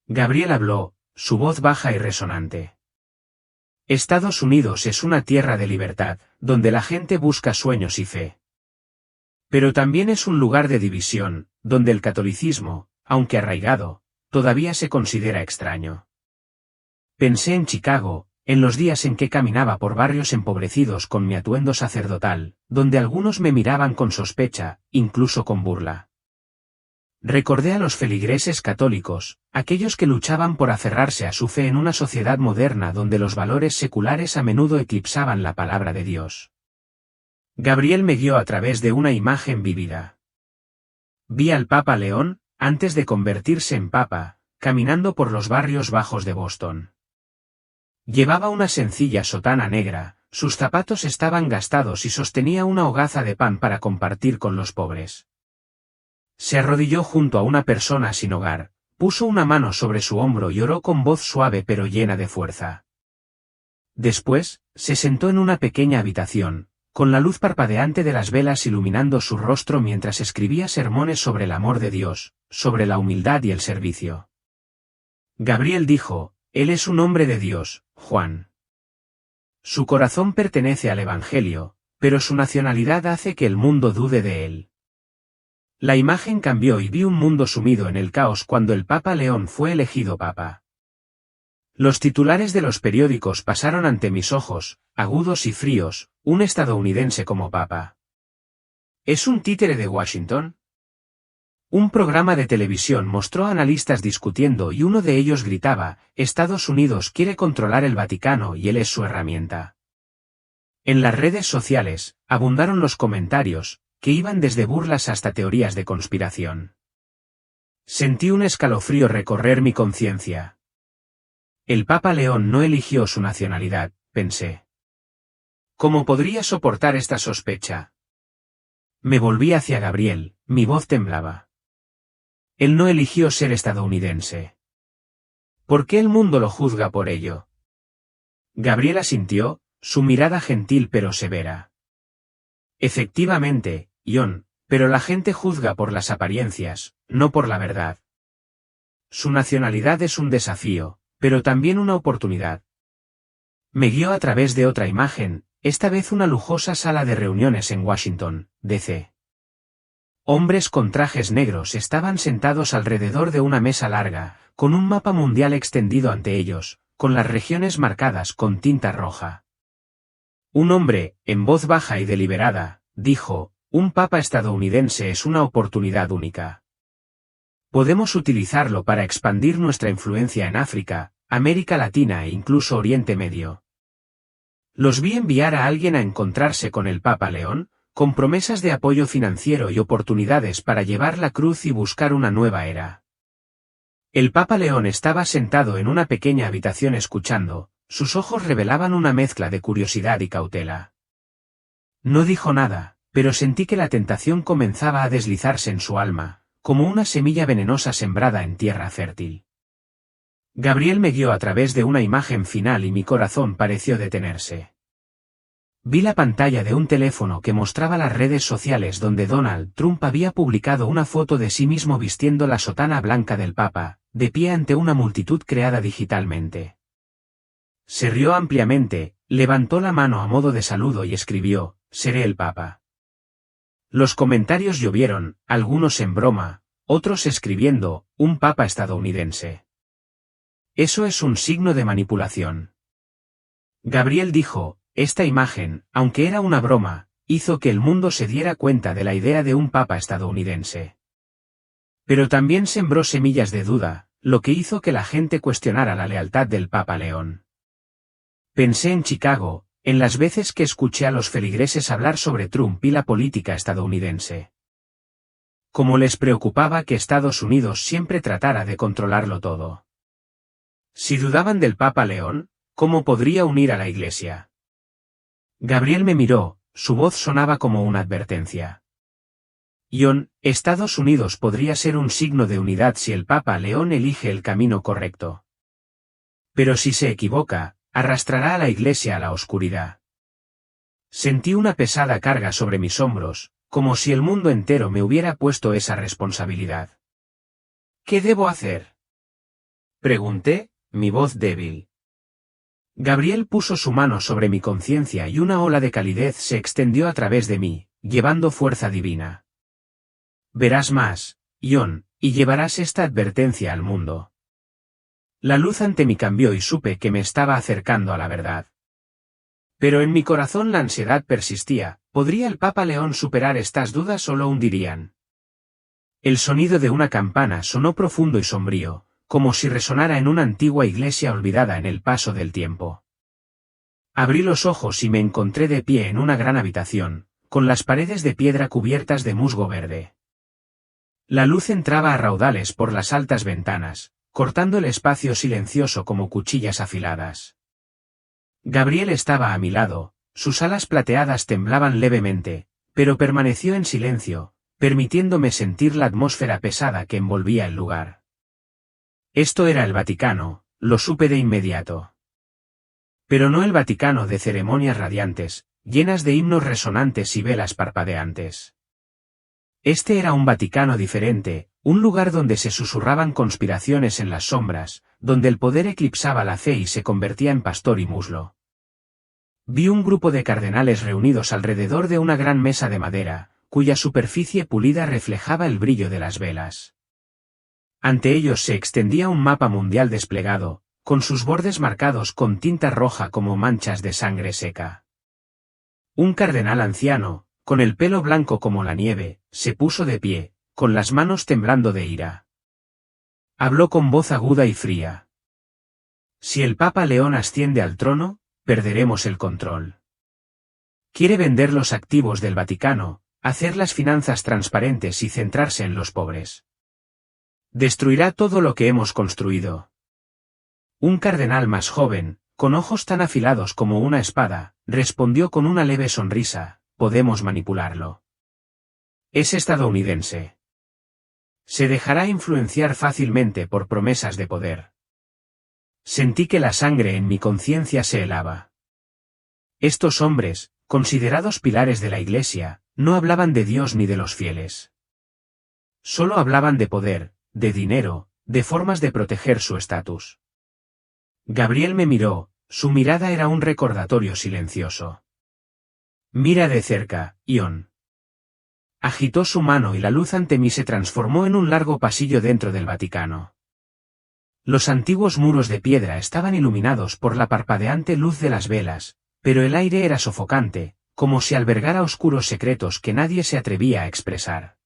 Gabriel habló, su voz baja y resonante. Estados Unidos es una tierra de libertad, donde la gente busca sueños y fe. Pero también es un lugar de división, donde el catolicismo, aunque arraigado, todavía se considera extraño. Pensé en Chicago, en los días en que caminaba por barrios empobrecidos con mi atuendo sacerdotal, donde algunos me miraban con sospecha, incluso con burla. Recordé a los feligreses católicos, aquellos que luchaban por aferrarse a su fe en una sociedad moderna donde los valores seculares a menudo eclipsaban la palabra de Dios. Gabriel me guió a través de una imagen vívida. Vi al Papa León, antes de convertirse en Papa, caminando por los barrios bajos de Boston. Llevaba una sencilla sotana negra, sus zapatos estaban gastados y sostenía una hogaza de pan para compartir con los pobres. Se arrodilló junto a una persona sin hogar, puso una mano sobre su hombro y oró con voz suave pero llena de fuerza. Después, se sentó en una pequeña habitación, con la luz parpadeante de las velas iluminando su rostro mientras escribía sermones sobre el amor de Dios, sobre la humildad y el servicio. Gabriel dijo, «Él es un hombre de Dios, Juan. Su corazón pertenece al Evangelio, pero su nacionalidad hace que el mundo dude de él». La imagen cambió y vi un mundo sumido en el caos cuando el Papa León fue elegido Papa. Los titulares de los periódicos pasaron ante mis ojos, agudos y fríos, un estadounidense como Papa. ¿Es un títere de Washington? Un programa de televisión mostró a analistas discutiendo y uno de ellos gritaba, Estados Unidos quiere controlar el Vaticano y él es su herramienta. En las redes sociales, abundaron los comentarios, que iban desde burlas hasta teorías de conspiración. Sentí un escalofrío recorrer mi conciencia. El Papa León no eligió su nacionalidad, pensé. ¿Cómo podría soportar esta sospecha? Me volví hacia Gabriel, mi voz temblaba. Él no eligió ser estadounidense. ¿Por qué el mundo lo juzga por ello? Gabriel asintió, su mirada gentil pero severa. Efectivamente, John, pero la gente juzga por las apariencias, no por la verdad. Su nacionalidad es un desafío, pero también una oportunidad. Me guió a través de otra imagen, esta vez una lujosa sala de reuniones en Washington, D.C. Hombres con trajes negros estaban sentados alrededor de una mesa larga, con un mapa mundial extendido ante ellos, con las regiones marcadas con tinta roja. Un hombre, en voz baja y deliberada, dijo, un papa estadounidense es una oportunidad única. Podemos utilizarlo para expandir nuestra influencia en África, América Latina e incluso Oriente Medio. Los vi enviar a alguien a encontrarse con el Papa León, con promesas de apoyo financiero y oportunidades para llevar la cruz y buscar una nueva era. El Papa León estaba sentado en una pequeña habitación escuchando, sus ojos revelaban una mezcla de curiosidad y cautela. No dijo nada, pero sentí que la tentación comenzaba a deslizarse en su alma, como una semilla venenosa sembrada en tierra fértil. Gabriel me guió a través de una imagen final y mi corazón pareció detenerse. Vi la pantalla de un teléfono que mostraba las redes sociales donde Donald Trump había publicado una foto de sí mismo vistiendo la sotana blanca del Papa, de pie ante una multitud creada digitalmente. Se rió ampliamente, levantó la mano a modo de saludo y escribió, «Seré el Papa». Los comentarios llovieron, algunos en broma, otros escribiendo, «Un Papa estadounidense». Eso es un signo de manipulación. Gabriel dijo, esta imagen, aunque era una broma, hizo que el mundo se diera cuenta de la idea de un papa estadounidense. Pero también sembró semillas de duda, lo que hizo que la gente cuestionara la lealtad del Papa León. Pensé en Chicago, en las veces que escuché a los feligreses hablar sobre Trump y la política estadounidense. Cómo les preocupaba que Estados Unidos siempre tratara de controlarlo todo. Si dudaban del Papa León, ¿cómo podría unir a la Iglesia? Gabriel me miró, su voz sonaba como una advertencia. John, Estados Unidos podría ser un signo de unidad si el Papa León elige el camino correcto. Pero si se equivoca, arrastrará a la Iglesia a la oscuridad. Sentí una pesada carga sobre mis hombros, como si el mundo entero me hubiera puesto esa responsabilidad. ¿Qué debo hacer?, pregunté, mi voz débil. Gabriel puso su mano sobre mi conciencia y una ola de calidez se extendió a través de mí, llevando fuerza divina. Verás más, John, y llevarás esta advertencia al mundo. La luz ante mí cambió y supe que me estaba acercando a la verdad. Pero en mi corazón la ansiedad persistía, ¿podría el Papa León superar estas dudas o lo hundirían? El sonido de una campana sonó profundo y sombrío, como si resonara en una antigua iglesia olvidada en el paso del tiempo. Abrí los ojos y me encontré de pie en una gran habitación, con las paredes de piedra cubiertas de musgo verde. La luz entraba a raudales por las altas ventanas, cortando el espacio silencioso como cuchillas afiladas. Gabriel estaba a mi lado, sus alas plateadas temblaban levemente, pero permaneció en silencio, permitiéndome sentir la atmósfera pesada que envolvía el lugar. Esto era el Vaticano, lo supe de inmediato. Pero no el Vaticano de ceremonias radiantes, llenas de himnos resonantes y velas parpadeantes. Este era un Vaticano diferente, un lugar donde se susurraban conspiraciones en las sombras, donde el poder eclipsaba la fe y se convertía en pastor y muslo. Vi un grupo de cardenales reunidos alrededor de una gran mesa de madera, cuya superficie pulida reflejaba el brillo de las velas. Ante ellos se extendía un mapa mundial desplegado, con sus bordes marcados con tinta roja como manchas de sangre seca. Un cardenal anciano, con el pelo blanco como la nieve, se puso de pie, con las manos temblando de ira. Habló con voz aguda y fría. Si el Papa León asciende al trono, perderemos el control. Quiere vender los activos del Vaticano, hacer las finanzas transparentes y centrarse en los pobres. Destruirá todo lo que hemos construido. Un cardenal más joven, con ojos tan afilados como una espada, respondió con una leve sonrisa: podemos manipularlo. Es estadounidense. Se dejará influenciar fácilmente por promesas de poder. Sentí que la sangre en mi conciencia se helaba. Estos hombres, considerados pilares de la Iglesia, no hablaban de Dios ni de los fieles. Solo hablaban de poder, de dinero, de formas de proteger su estatus. Gabriel me miró, su mirada era un recordatorio silencioso. Mira de cerca, Ion. Agitó su mano y la luz ante mí se transformó en un largo pasillo dentro del Vaticano. Los antiguos muros de piedra estaban iluminados por la parpadeante luz de las velas, pero el aire era sofocante, como si albergara oscuros secretos que nadie se atrevía a expresar.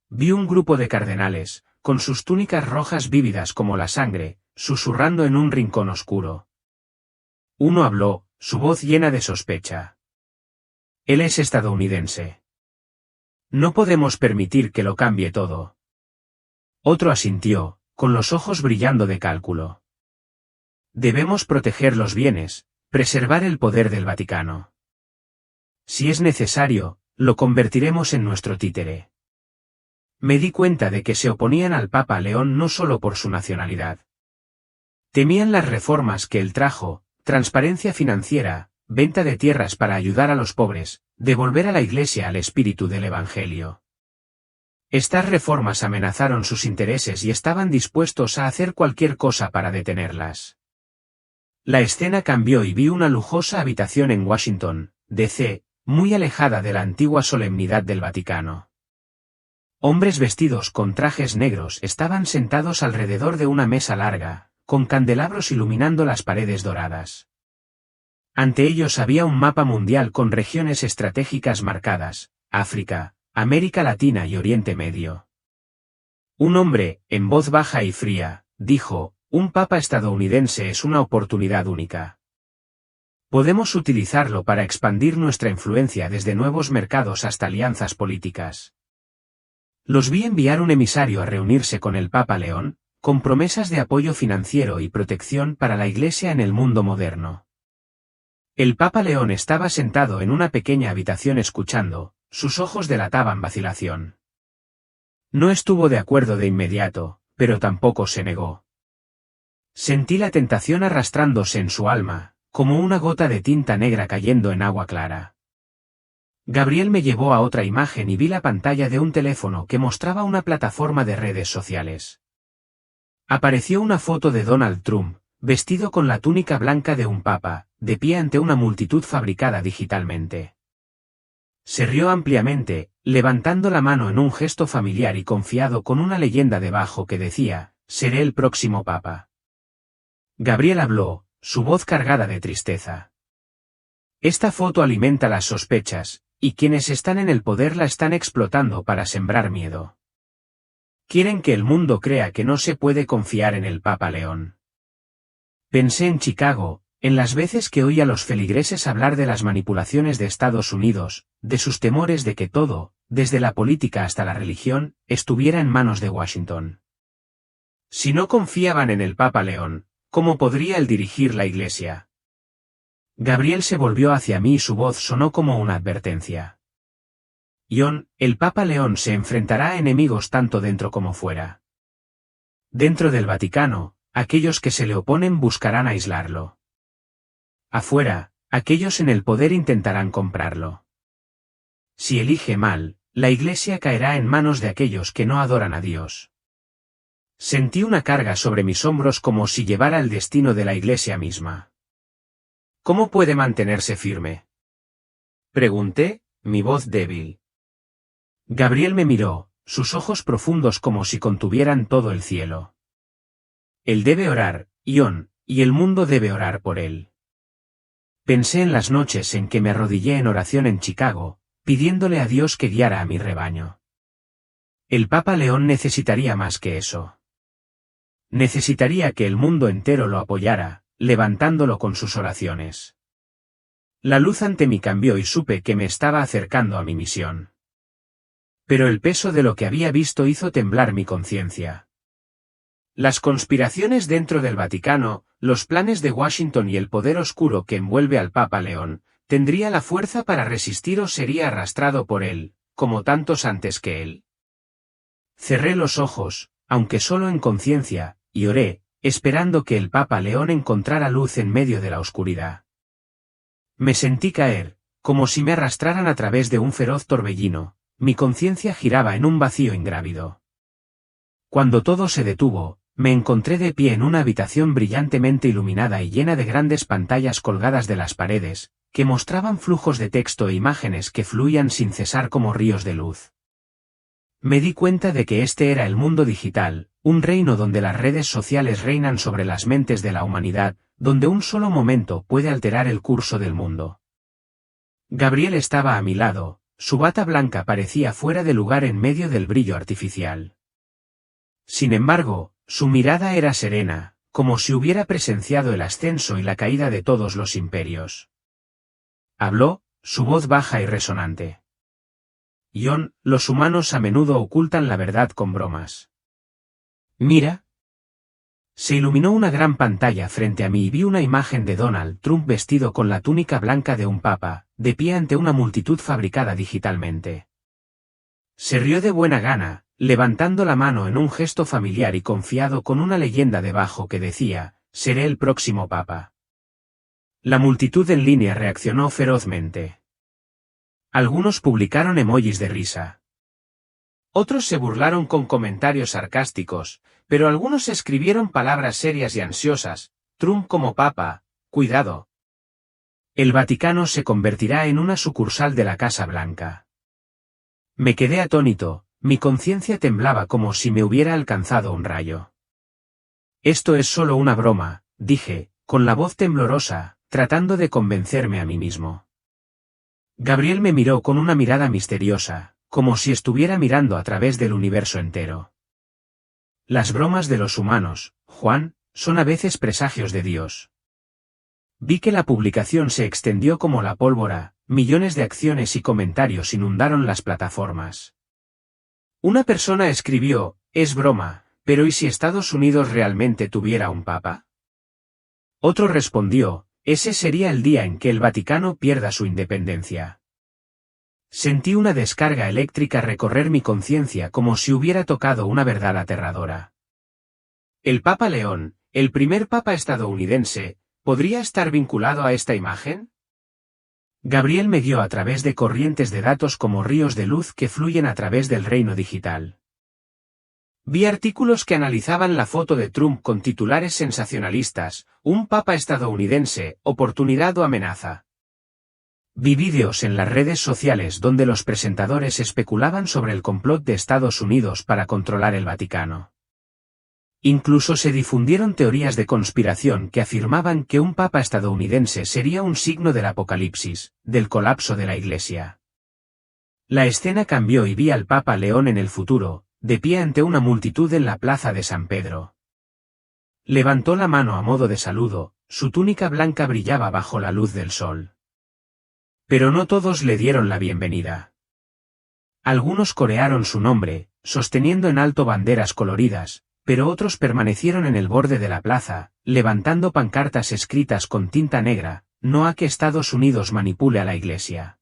Vi un grupo de cardenales, con sus túnicas rojas vívidas como la sangre, susurrando en un rincón oscuro. Uno habló, su voz llena de sospecha. Él es estadounidense. No podemos permitir que lo cambie todo. Otro asintió, con los ojos brillando de cálculo. Debemos proteger los bienes, preservar el poder del Vaticano. Si es necesario, lo convertiremos en nuestro títere. Me di cuenta de que se oponían al Papa León no solo por su nacionalidad. Temían las reformas que él trajo, transparencia financiera, venta de tierras para ayudar a los pobres, devolver a la Iglesia al espíritu del Evangelio. Estas reformas amenazaron sus intereses y estaban dispuestos a hacer cualquier cosa para detenerlas. La escena cambió y vi una lujosa habitación en Washington, D.C., muy alejada de la antigua solemnidad del Vaticano. Hombres vestidos con trajes negros estaban sentados alrededor de una mesa larga, con candelabros iluminando las paredes doradas. Ante ellos había un mapa mundial con regiones estratégicas marcadas: África, América Latina y Oriente Medio. Un hombre, en voz baja y fría, dijo: un papa estadounidense es una oportunidad única. Podemos utilizarlo para expandir nuestra influencia desde nuevos mercados hasta alianzas políticas. Los vi enviar un emisario a reunirse con el Papa León, con promesas de apoyo financiero y protección para la Iglesia en el mundo moderno. El Papa León estaba sentado en una pequeña habitación escuchando, sus ojos delataban vacilación. No estuvo de acuerdo de inmediato, pero tampoco se negó. Sentí la tentación arrastrándose en su alma, como una gota de tinta negra cayendo en agua clara. Gabriel me llevó a otra imagen y vi la pantalla de un teléfono que mostraba una plataforma de redes sociales. Apareció una foto de Donald Trump, vestido con la túnica blanca de un papa, de pie ante una multitud fabricada digitalmente. Se rió ampliamente, levantando la mano en un gesto familiar y confiado con una leyenda debajo que decía: seré el próximo papa. Gabriel habló, su voz cargada de tristeza. Esta foto alimenta las sospechas, y quienes están en el poder la están explotando para sembrar miedo. Quieren que el mundo crea que no se puede confiar en el Papa León. Pensé en Chicago, en las veces que oí a los feligreses hablar de las manipulaciones de Estados Unidos, de sus temores de que todo, desde la política hasta la religión, estuviera en manos de Washington. Si no confiaban en el Papa León, ¿cómo podría él dirigir la Iglesia? Gabriel se volvió hacia mí y su voz sonó como una advertencia. John, el Papa León se enfrentará a enemigos tanto dentro como fuera. Dentro del Vaticano, aquellos que se le oponen buscarán aislarlo. Afuera, aquellos en el poder intentarán comprarlo. Si elige mal, la Iglesia caerá en manos de aquellos que no adoran a Dios. Sentí una carga sobre mis hombros como si llevara el destino de la Iglesia misma. ¿Cómo puede mantenerse firme? Pregunté, mi voz débil. Gabriel me miró, sus ojos profundos como si contuvieran todo el cielo. Él debe orar, John, y el mundo debe orar por él. Pensé en las noches en que me arrodillé en oración en Chicago, pidiéndole a Dios que guiara a mi rebaño. El Papa León necesitaría más que eso. Necesitaría que el mundo entero lo apoyara, levantándolo con sus oraciones. La luz ante mí cambió y supe que me estaba acercando a mi misión. Pero el peso de lo que había visto hizo temblar mi conciencia. Las conspiraciones dentro del Vaticano, los planes de Washington y el poder oscuro que envuelve al Papa León, ¿tendría la fuerza para resistir o sería arrastrado por él, como tantos antes que él? Cerré los ojos, aunque solo en conciencia, y oré, esperando que el Papa León encontrara luz en medio de la oscuridad. Me sentí caer, como si me arrastraran a través de un feroz torbellino. Mi conciencia giraba en un vacío ingrávido. Cuando todo se detuvo, me encontré de pie en una habitación brillantemente iluminada y llena de grandes pantallas colgadas de las paredes, que mostraban flujos de texto e imágenes que fluían sin cesar como ríos de luz. Me di cuenta de que este era el mundo digital, un reino donde las redes sociales reinan sobre las mentes de la humanidad, donde un solo momento puede alterar el curso del mundo. Gabriel estaba a mi lado. Su bata blanca parecía fuera de lugar en medio del brillo artificial. Sin embargo, su mirada era serena, como si hubiera presenciado el ascenso y la caída de todos los imperios. Habló, su voz baja y resonante. John, los humanos a menudo ocultan la verdad con bromas. Mira. Se iluminó una gran pantalla frente a mí y vi una imagen de Donald Trump vestido con la túnica blanca de un papa, de pie ante una multitud fabricada digitalmente. Se rió de buena gana, levantando la mano en un gesto familiar y confiado con una leyenda debajo que decía, «Seré el próximo papa». La multitud en línea reaccionó ferozmente. Algunos publicaron emojis de risa. Otros se burlaron con comentarios sarcásticos, pero algunos escribieron palabras serias y ansiosas, «Trump como papa, cuidado». El Vaticano se convertirá en una sucursal de la Casa Blanca. Me quedé atónito, mi conciencia temblaba como si me hubiera alcanzado un rayo. Esto es solo una broma, dije, con la voz temblorosa, tratando de convencerme a mí mismo. Gabriel me miró con una mirada misteriosa, como si estuviera mirando a través del universo entero. Las bromas de los humanos, Juan, son a veces presagios de Dios. Vi que la publicación se extendió como la pólvora, millones de acciones y comentarios inundaron las plataformas. Una persona escribió, «Es broma, pero ¿y si Estados Unidos realmente tuviera un papa?» Otro respondió, «Ese sería el día en que el Vaticano pierda su independencia». Sentí una descarga eléctrica recorrer mi conciencia como si hubiera tocado una verdad aterradora. El Papa León, el primer papa estadounidense, ¿podría estar vinculado a esta imagen? Gabriel me guió a través de corrientes de datos como ríos de luz que fluyen a través del reino digital. Vi artículos que analizaban la foto de Trump con titulares sensacionalistas, «Un papa estadounidense, oportunidad o amenaza». Vi vídeos en las redes sociales donde los presentadores especulaban sobre el complot de Estados Unidos para controlar el Vaticano. Incluso se difundieron teorías de conspiración que afirmaban que un papa estadounidense sería un signo del apocalipsis, del colapso de la Iglesia. La escena cambió y vi al Papa León en el futuro, de pie ante una multitud en la plaza de San Pedro. Levantó la mano a modo de saludo, su túnica blanca brillaba bajo la luz del sol. Pero no todos le dieron la bienvenida. Algunos corearon su nombre, sosteniendo en alto banderas coloridas, pero otros permanecieron en el borde de la plaza, levantando pancartas escritas con tinta negra: no a que Estados Unidos manipule a la Iglesia.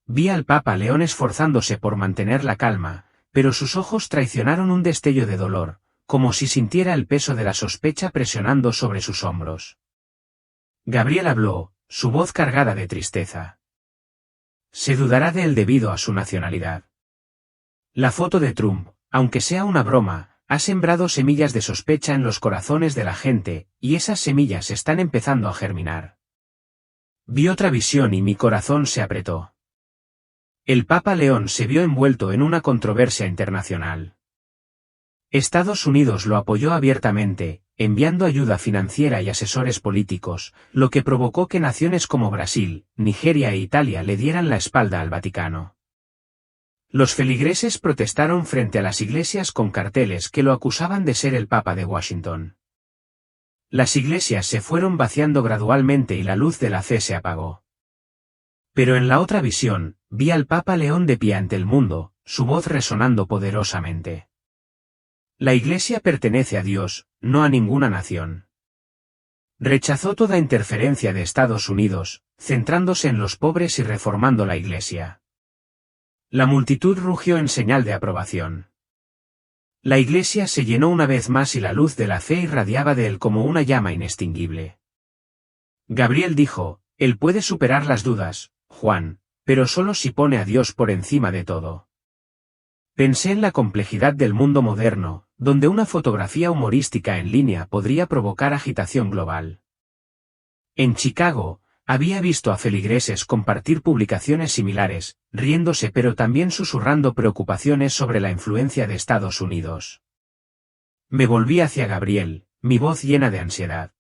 Vi al Papa León esforzándose por mantener la calma, pero sus ojos traicionaron un destello de dolor, como si sintiera el peso de la sospecha presionando sobre sus hombros. Gabriel habló, su voz cargada de tristeza. Se dudará de él debido a su nacionalidad. La foto de Trump, aunque sea una broma, ha sembrado semillas de sospecha en los corazones de la gente, y esas semillas están empezando a germinar. Vi otra visión y mi corazón se apretó. El Papa León se vio envuelto en una controversia internacional. Estados Unidos lo apoyó abiertamente, enviando ayuda financiera y asesores políticos, lo que provocó que naciones como Brasil, Nigeria e Italia le dieran la espalda al Vaticano. Los feligreses protestaron frente a las iglesias con carteles que lo acusaban de ser el Papa de Washington. Las iglesias se fueron vaciando gradualmente y la luz de la fe se apagó. Pero en la otra visión, vi al Papa León de pie ante el mundo, su voz resonando poderosamente. La Iglesia pertenece a Dios, no a ninguna nación. Rechazó toda interferencia de Estados Unidos, centrándose en los pobres y reformando la Iglesia. La multitud rugió en señal de aprobación. La Iglesia se llenó una vez más y la luz de la fe irradiaba de él como una llama inextinguible. Gabriel dijo: él puede superar las dudas, Juan, pero solo si pone a Dios por encima de todo. Pensé en la complejidad del mundo moderno, donde una fotografía humorística en línea podría provocar agitación global. En Chicago, había visto a feligreses compartir publicaciones similares, riéndose pero también susurrando preocupaciones sobre la influencia de Estados Unidos. Me volví hacia Gabriel, mi voz llena de ansiedad.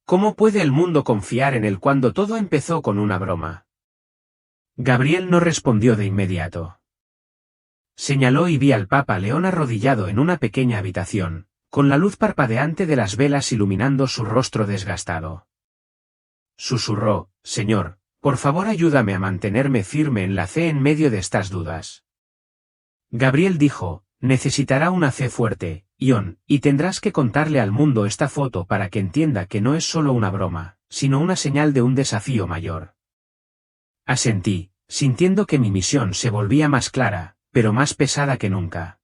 ¿Cómo puede el mundo confiar en él cuando todo empezó con una broma? Gabriel no respondió de inmediato. Señaló y vi al Papa León arrodillado en una pequeña habitación, con la luz parpadeante de las velas iluminando su rostro desgastado. Susurró: Señor, por favor ayúdame a mantenerme firme en la fe en medio de estas dudas. Gabriel dijo: necesitará una fe fuerte, Ion, y tendrás que contarle al mundo esta foto para que entienda que no es solo una broma, sino una señal de un desafío mayor. Asentí, sintiendo que mi misión se volvía más clara, pero más pesada que nunca.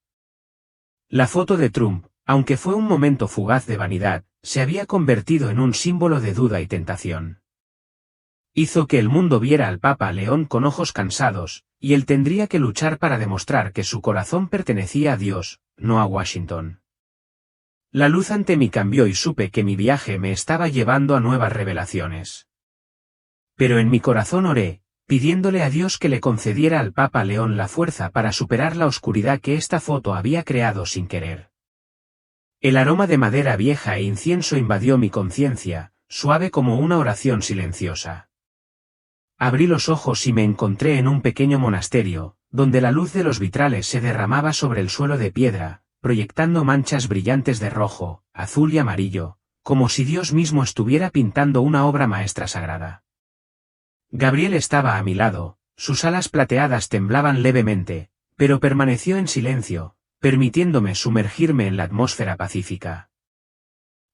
La foto de Trump, aunque fue un momento fugaz de vanidad, se había convertido en un símbolo de duda y tentación. Hizo que el mundo viera al Papa León con ojos cansados, y él tendría que luchar para demostrar que su corazón pertenecía a Dios, no a Washington. La luz ante mí cambió y supe que mi viaje me estaba llevando a nuevas revelaciones. Pero en mi corazón oré, pidiéndole a Dios que le concediera al Papa León la fuerza para superar la oscuridad que esta foto había creado sin querer. El aroma de madera vieja e incienso invadió mi conciencia, suave como una oración silenciosa. Abrí los ojos y me encontré en un pequeño monasterio, donde la luz de los vitrales se derramaba sobre el suelo de piedra, proyectando manchas brillantes de rojo, azul y amarillo, como si Dios mismo estuviera pintando una obra maestra sagrada. Gabriel estaba a mi lado, sus alas plateadas temblaban levemente, pero permaneció en silencio, permitiéndome sumergirme en la atmósfera pacífica.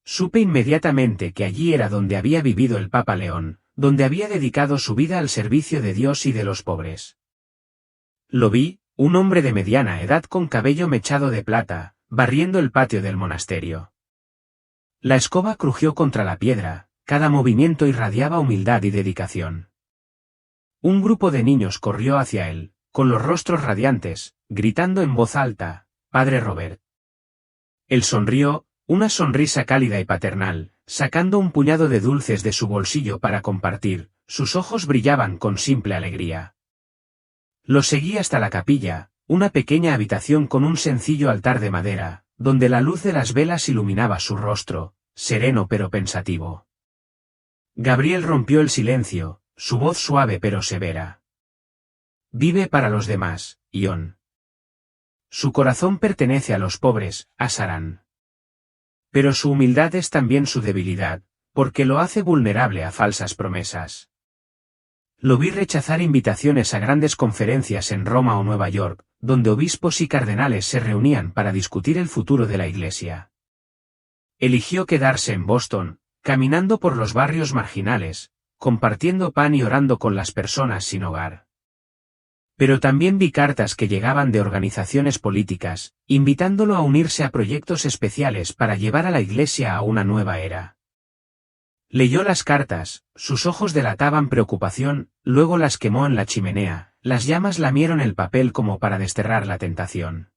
Supe inmediatamente que allí era donde había vivido el Papa León, donde había dedicado su vida al servicio de Dios y de los pobres. Lo vi, un hombre de mediana edad con cabello mechado de plata, barriendo el patio del monasterio. La escoba crujió contra la piedra, cada movimiento irradiaba humildad y dedicación. Un grupo de niños corrió hacia él, con los rostros radiantes, gritando en voz alta: Padre Robert. Él sonrió, una sonrisa cálida y paternal, sacando un puñado de dulces de su bolsillo para compartir, sus ojos brillaban con simple alegría. Lo seguí hasta la capilla, una pequeña habitación con un sencillo altar de madera, donde la luz de las velas iluminaba su rostro, sereno pero pensativo. Gabriel rompió el silencio, su voz suave pero severa. Vive para los demás, Ion. Su corazón pertenece a los pobres, a Sarán. Pero su humildad es también su debilidad, porque lo hace vulnerable a falsas promesas. Lo vi rechazar invitaciones a grandes conferencias en Roma o Nueva York, donde obispos y cardenales se reunían para discutir el futuro de la Iglesia. Eligió quedarse en Boston, caminando por los barrios marginales, compartiendo pan y orando con las personas sin hogar. Pero también vi cartas que llegaban de organizaciones políticas, invitándolo a unirse a proyectos especiales para llevar a la Iglesia a una nueva era. Leyó las cartas, sus ojos delataban preocupación, luego las quemó en la chimenea, las llamas lamieron el papel como para desterrar la tentación.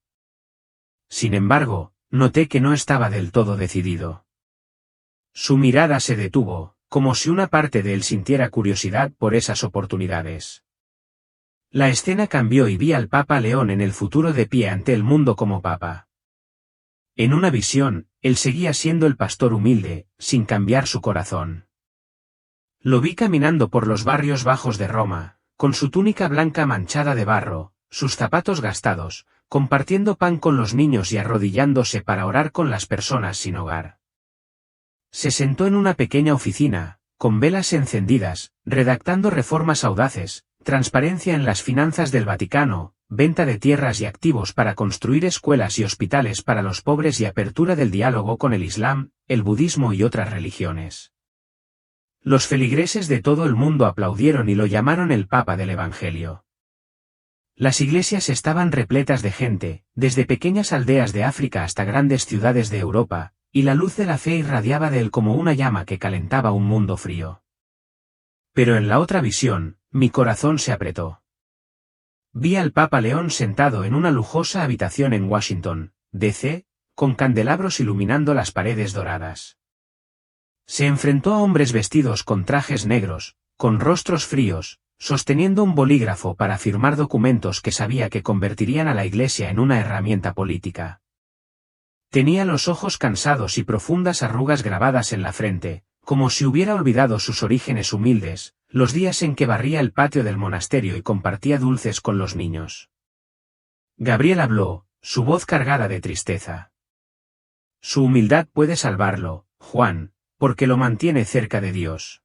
Sin embargo, noté que no estaba del todo decidido. Su mirada se detuvo, como si una parte de él sintiera curiosidad por esas oportunidades. La escena cambió y vi al Papa León en el futuro de pie ante el mundo como Papa. En una visión, él seguía siendo el pastor humilde, sin cambiar su corazón. Lo vi caminando por los barrios bajos de Roma, con su túnica blanca manchada de barro, sus zapatos gastados, compartiendo pan con los niños y arrodillándose para orar con las personas sin hogar. Se sentó en una pequeña oficina, con velas encendidas, redactando reformas audaces, transparencia en las finanzas del Vaticano, venta de tierras y activos para construir escuelas y hospitales para los pobres y apertura del diálogo con el Islam, el budismo y otras religiones. Los feligreses de todo el mundo aplaudieron y lo llamaron el Papa del Evangelio. Las iglesias estaban repletas de gente, desde pequeñas aldeas de África hasta grandes ciudades de Europa, y la luz de la fe irradiaba de él como una llama que calentaba un mundo frío. Pero en la otra visión, mi corazón se apretó. Vi al Papa León sentado en una lujosa habitación en Washington, D.C., con candelabros iluminando las paredes doradas. Se enfrentó a hombres vestidos con trajes negros, con rostros fríos, sosteniendo un bolígrafo para firmar documentos que sabía que convertirían a la Iglesia en una herramienta política. Tenía los ojos cansados y profundas arrugas grabadas en la frente, como si hubiera olvidado sus orígenes humildes, los días en que barría el patio del monasterio y compartía dulces con los niños. Gabriel habló, su voz cargada de tristeza. Su humildad puede salvarlo, Juan, porque lo mantiene cerca de Dios.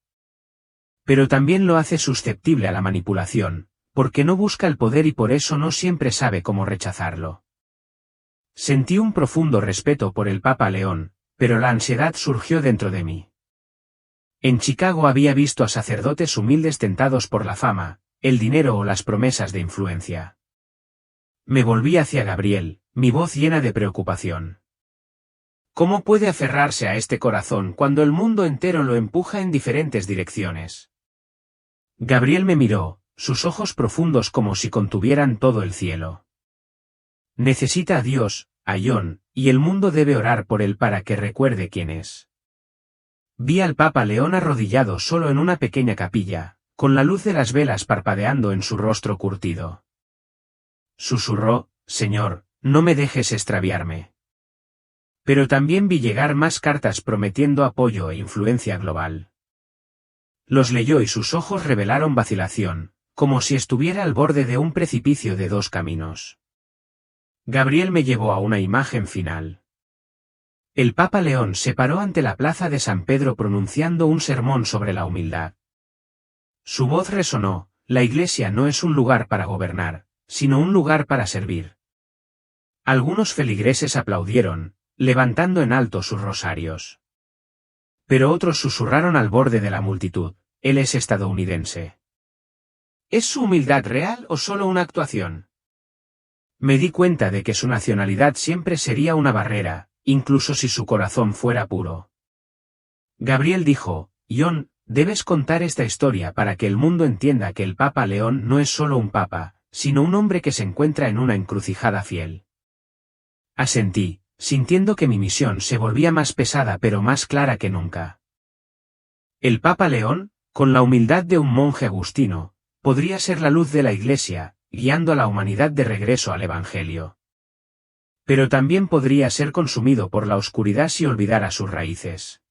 Pero también lo hace susceptible a la manipulación, porque no busca el poder y por eso no siempre sabe cómo rechazarlo. Sentí un profundo respeto por el Papa León, pero la ansiedad surgió dentro de mí. En Chicago había visto a sacerdotes humildes tentados por la fama, el dinero o las promesas de influencia. Me volví hacia Gabriel, mi voz llena de preocupación. ¿Cómo puede aferrarse a este corazón cuando el mundo entero lo empuja en diferentes direcciones? Gabriel me miró, sus ojos profundos como si contuvieran todo el cielo. Necesita a Dios, a John, y el mundo debe orar por él para que recuerde quién es. Vi al Papa León arrodillado solo en una pequeña capilla, con la luz de las velas parpadeando en su rostro curtido. Susurró, Señor, no me dejes extraviarme. Pero también vi llegar más cartas prometiendo apoyo e influencia global. Los leyó y sus ojos revelaron vacilación, como si estuviera al borde de un precipicio de dos caminos. Gabriel me llevó a una imagen final. El Papa León se paró ante la plaza de San Pedro pronunciando un sermón sobre la humildad. Su voz resonó, la Iglesia no es un lugar para gobernar, sino un lugar para servir. Algunos feligreses aplaudieron, levantando en alto sus rosarios. Pero otros susurraron al borde de la multitud, él es estadounidense. ¿Es su humildad real o solo una actuación? Me di cuenta de que su nacionalidad siempre sería una barrera, incluso si su corazón fuera puro. Gabriel dijo, John, debes contar esta historia para que el mundo entienda que el Papa León no es solo un papa, sino un hombre que se encuentra en una encrucijada fiel. Asentí, sintiendo que mi misión se volvía más pesada pero más clara que nunca. El Papa León, con la humildad de un monje agustino, podría ser la luz de la Iglesia, guiando a la humanidad de regreso al Evangelio. Pero también podría ser consumido por la oscuridad si olvidara sus raíces.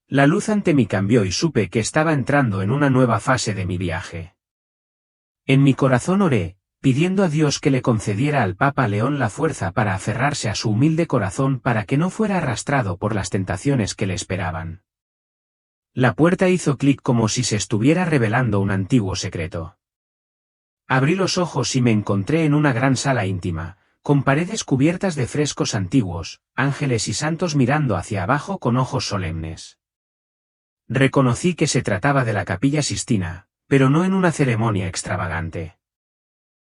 La luz ante mí cambió y supe que estaba entrando en una nueva fase de mi viaje. En mi corazón oré, pidiendo a Dios que le concediera al Papa León la fuerza para aferrarse a su humilde corazón para que no fuera arrastrado por las tentaciones que le esperaban. La puerta hizo clic como si se estuviera revelando un antiguo secreto. Abrí los ojos y me encontré en una gran sala íntima, con paredes cubiertas de frescos antiguos, ángeles y santos mirando hacia abajo con ojos solemnes. Reconocí que se trataba de la Capilla Sistina, pero no en una ceremonia extravagante.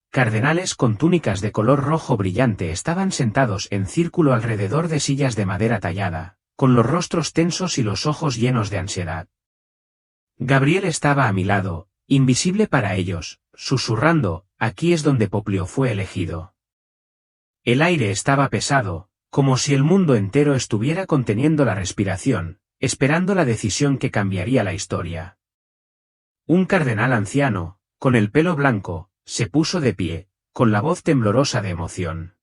Cardenales con túnicas de color rojo brillante estaban sentados en círculo alrededor de sillas de madera tallada, con los rostros tensos y los ojos llenos de ansiedad. Gabriel estaba a mi lado, invisible para ellos, susurrando, aquí es donde Poplio fue elegido. El aire estaba pesado, como si el mundo entero estuviera conteniendo la respiración, esperando la decisión que cambiaría la historia. Un cardenal anciano, con el pelo blanco, se puso de pie, con la voz temblorosa de emoción.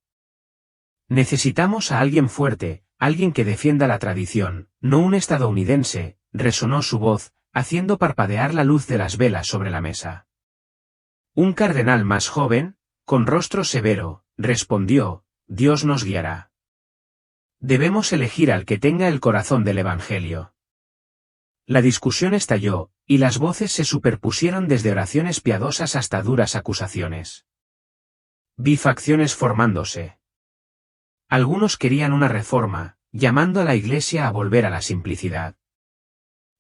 Necesitamos a alguien fuerte, alguien que defienda la tradición, no un estadounidense, resonó su voz, haciendo parpadear la luz de las velas sobre la mesa. Un cardenal más joven, con rostro severo, respondió, Dios nos guiará. Debemos elegir al que tenga el corazón del Evangelio. La discusión estalló, y las voces se superpusieron desde oraciones piadosas hasta duras acusaciones. Vi facciones formándose. Algunos querían una reforma, llamando a la Iglesia a volver a la simplicidad.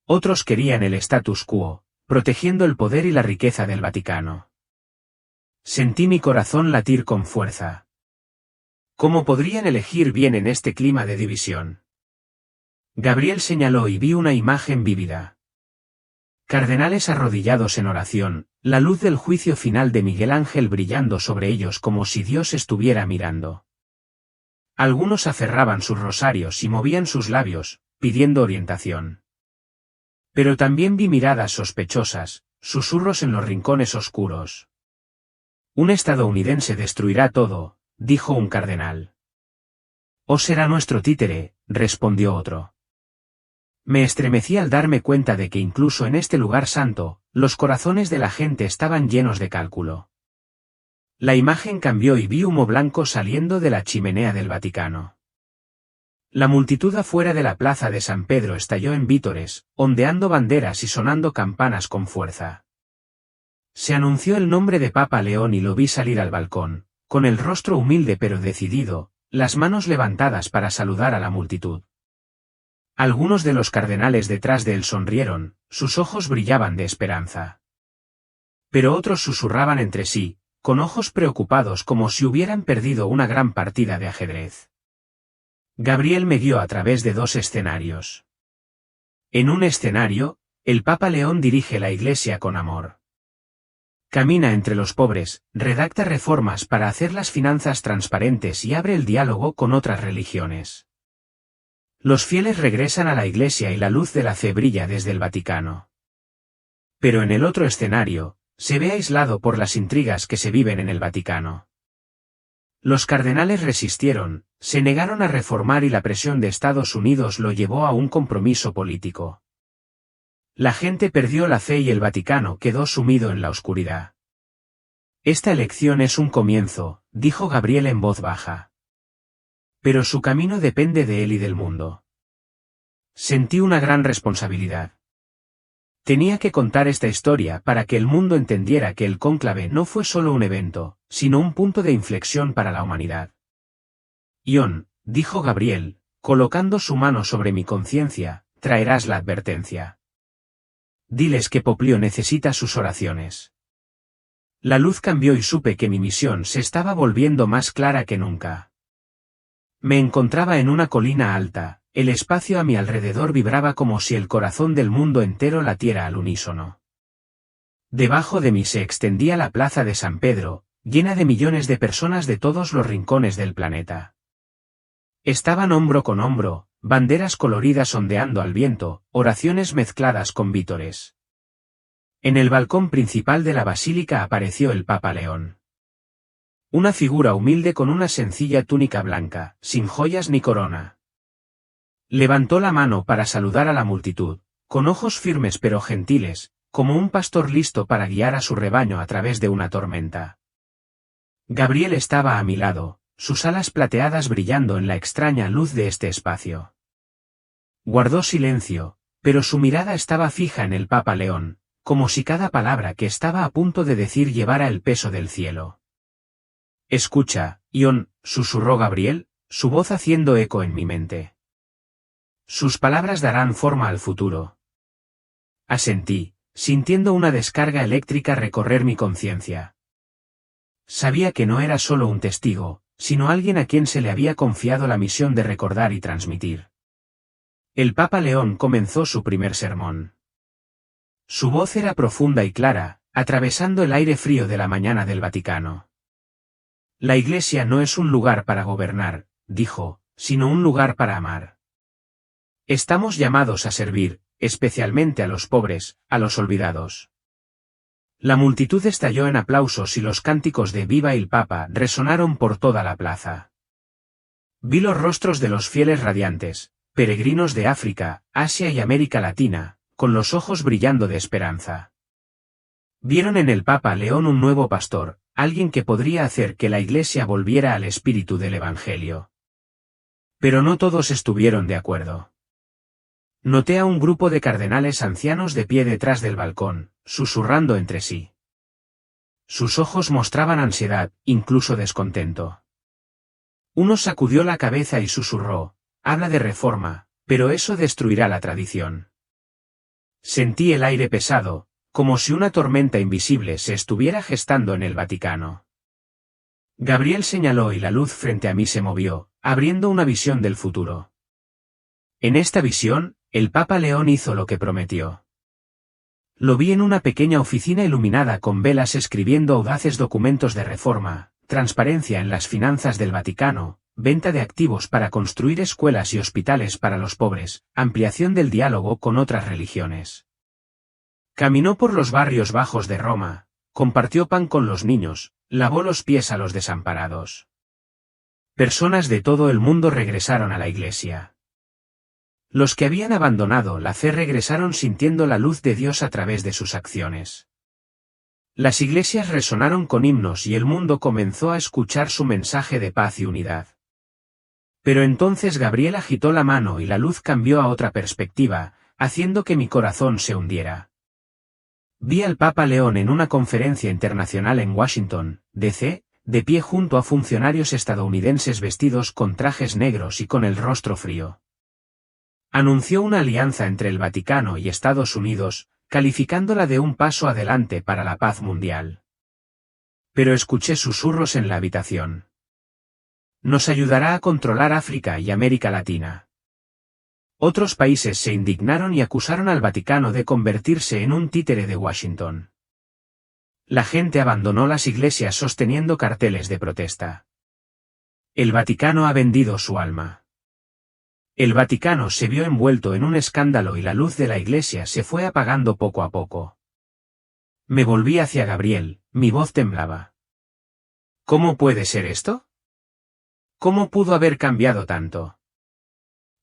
Otros querían el status quo, protegiendo el poder y la riqueza del Vaticano. Sentí mi corazón latir con fuerza. ¿Cómo podrían elegir bien en este clima de división? Gabriel señaló y vi una imagen vívida. Cardenales arrodillados en oración, la luz del juicio final de Miguel Ángel brillando sobre ellos como si Dios estuviera mirando. Algunos aferraban sus rosarios y movían sus labios, pidiendo orientación. Pero también vi miradas sospechosas, susurros en los rincones oscuros. Un estadounidense destruirá todo, dijo un cardenal. O será nuestro títere, respondió otro. Me estremecí al darme cuenta de que incluso en este lugar santo, los corazones de la gente estaban llenos de cálculo. La imagen cambió y vi humo blanco saliendo de la chimenea del Vaticano. La multitud afuera de la plaza de San Pedro estalló en vítores, ondeando banderas y sonando campanas con fuerza. Se anunció el nombre de Papa León y lo vi salir al balcón, con el rostro humilde pero decidido, las manos levantadas para saludar a la multitud. Algunos de los cardenales detrás de él sonrieron, sus ojos brillaban de esperanza. Pero otros susurraban entre sí, con ojos preocupados como si hubieran perdido una gran partida de ajedrez. Gabriel me guió a través de dos escenarios. En un escenario, el Papa León dirige la Iglesia con amor. Camina entre los pobres, redacta reformas para hacer las finanzas transparentes y abre el diálogo con otras religiones. Los fieles regresan a la Iglesia y la luz de la fe brilla desde el Vaticano. Pero en el otro escenario, se ve aislado por las intrigas que se viven en el Vaticano. Los cardenales resistieron, se negaron a reformar y la presión de Estados Unidos lo llevó a un compromiso político. La gente perdió la fe y el Vaticano quedó sumido en la oscuridad. Esta elección es un comienzo, dijo Gabriel en voz baja. Pero su camino depende de él y del mundo. Sentí una gran responsabilidad. Tenía que contar esta historia para que el mundo entendiera que el cónclave no fue solo un evento, sino un punto de inflexión para la humanidad. Ion, dijo Gabriel, colocando su mano sobre mi conciencia, traerás la advertencia. Diles que Poplio necesita sus oraciones. La luz cambió y supe que mi misión se estaba volviendo más clara que nunca. Me encontraba en una colina alta, el espacio a mi alrededor vibraba como si el corazón del mundo entero latiera al unísono. Debajo de mí se extendía la plaza de San Pedro, llena de millones de personas de todos los rincones del planeta. Estaban hombro con hombro, banderas coloridas ondeando al viento, oraciones mezcladas con vítores. En el balcón principal de la basílica apareció el Papa León. Una figura humilde con una sencilla túnica blanca, sin joyas ni corona. Levantó la mano para saludar a la multitud, con ojos firmes pero gentiles, como un pastor listo para guiar a su rebaño a través de una tormenta. Gabriel estaba a mi lado, sus alas plateadas brillando en la extraña luz de este espacio. Guardó silencio, pero su mirada estaba fija en el Papa León, como si cada palabra que estaba a punto de decir llevara el peso del cielo. «Escucha, Ion», susurró Gabriel, su voz haciendo eco en mi mente. «Sus palabras darán forma al futuro». Asentí, sintiendo una descarga eléctrica recorrer mi conciencia. Sabía que no era solo un testigo, sino alguien a quien se le había confiado la misión de recordar y transmitir. El Papa León comenzó su primer sermón. Su voz era profunda y clara, atravesando el aire frío de la mañana del Vaticano. La Iglesia no es un lugar para gobernar, dijo, sino un lugar para amar. Estamos llamados a servir, especialmente a los pobres, a los olvidados. La multitud estalló en aplausos y los cánticos de «Viva el Papa» resonaron por toda la plaza. Vi los rostros de los fieles radiantes, peregrinos de África, Asia y América Latina, con los ojos brillando de esperanza. Vieron en el Papa León un nuevo pastor, alguien que podría hacer que la Iglesia volviera al espíritu del Evangelio. Pero no todos estuvieron de acuerdo. Noté a un grupo de cardenales ancianos de pie detrás del balcón, susurrando entre sí. Sus ojos mostraban ansiedad, incluso descontento. Uno sacudió la cabeza y susurró: «Habla de reforma, pero eso destruirá la tradición». Sentí el aire pesado, como si una tormenta invisible se estuviera gestando en el Vaticano. Gabriel señaló y la luz frente a mí se movió, abriendo una visión del futuro. En esta visión, el Papa León hizo lo que prometió. Lo vi en una pequeña oficina iluminada con velas escribiendo audaces documentos de reforma, transparencia en las finanzas del Vaticano, venta de activos para construir escuelas y hospitales para los pobres, ampliación del diálogo con otras religiones. Caminó por los barrios bajos de Roma, compartió pan con los niños, lavó los pies a los desamparados. Personas de todo el mundo regresaron a la Iglesia. Los que habían abandonado la fe regresaron sintiendo la luz de Dios a través de sus acciones. Las iglesias resonaron con himnos y el mundo comenzó a escuchar su mensaje de paz y unidad. Pero entonces Gabriel agitó la mano y la luz cambió a otra perspectiva, haciendo que mi corazón se hundiera. Vi al Papa León en una conferencia internacional en Washington, D.C., de pie junto a funcionarios estadounidenses vestidos con trajes negros y con el rostro frío. Anunció una alianza entre el Vaticano y Estados Unidos, calificándola de un paso adelante para la paz mundial. Pero escuché susurros en la habitación. Nos ayudará a controlar África y América Latina. Otros países se indignaron y acusaron al Vaticano de convertirse en un títere de Washington. La gente abandonó las iglesias sosteniendo carteles de protesta. El Vaticano ha vendido su alma. El Vaticano se vio envuelto en un escándalo y la luz de la Iglesia se fue apagando poco a poco. Me volví hacia Gabriel, mi voz temblaba. ¿Cómo puede ser esto? ¿Cómo pudo haber cambiado tanto?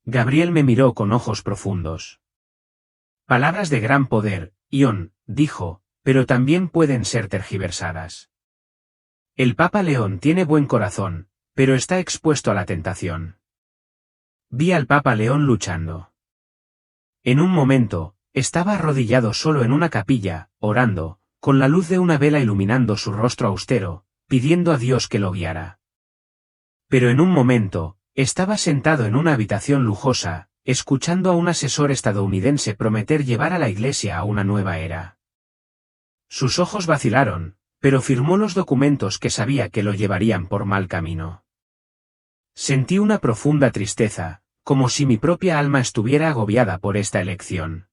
Gabriel me miró con ojos profundos. Palabras de gran poder, Ion, dijo, pero también pueden ser tergiversadas. El Papa León tiene buen corazón, pero está expuesto a la tentación. Vi al Papa León luchando. En un momento, estaba arrodillado solo en una capilla, orando, con la luz de una vela iluminando su rostro austero, pidiendo a Dios que lo guiara. Pero en un momento, estaba sentado en una habitación lujosa, escuchando a un asesor estadounidense prometer llevar a la Iglesia a una nueva era. Sus ojos vacilaron, pero firmó los documentos que sabía que lo llevarían por mal camino. Sentí una profunda tristeza, como si mi propia alma estuviera agobiada por esta elección.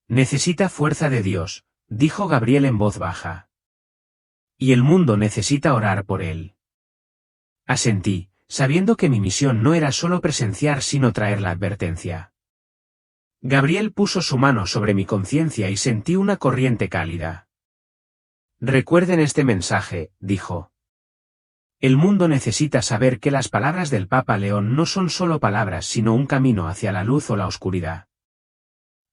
Necesita fuerza de Dios, dijo Gabriel en voz baja. Y el mundo necesita orar por él. Asentí, sabiendo que mi misión no era solo presenciar sino traer la advertencia. Gabriel puso su mano sobre mi conciencia y sentí una corriente cálida. Recuerden este mensaje, dijo. El mundo necesita saber que las palabras del Papa León no son solo palabras sino un camino hacia la luz o la oscuridad.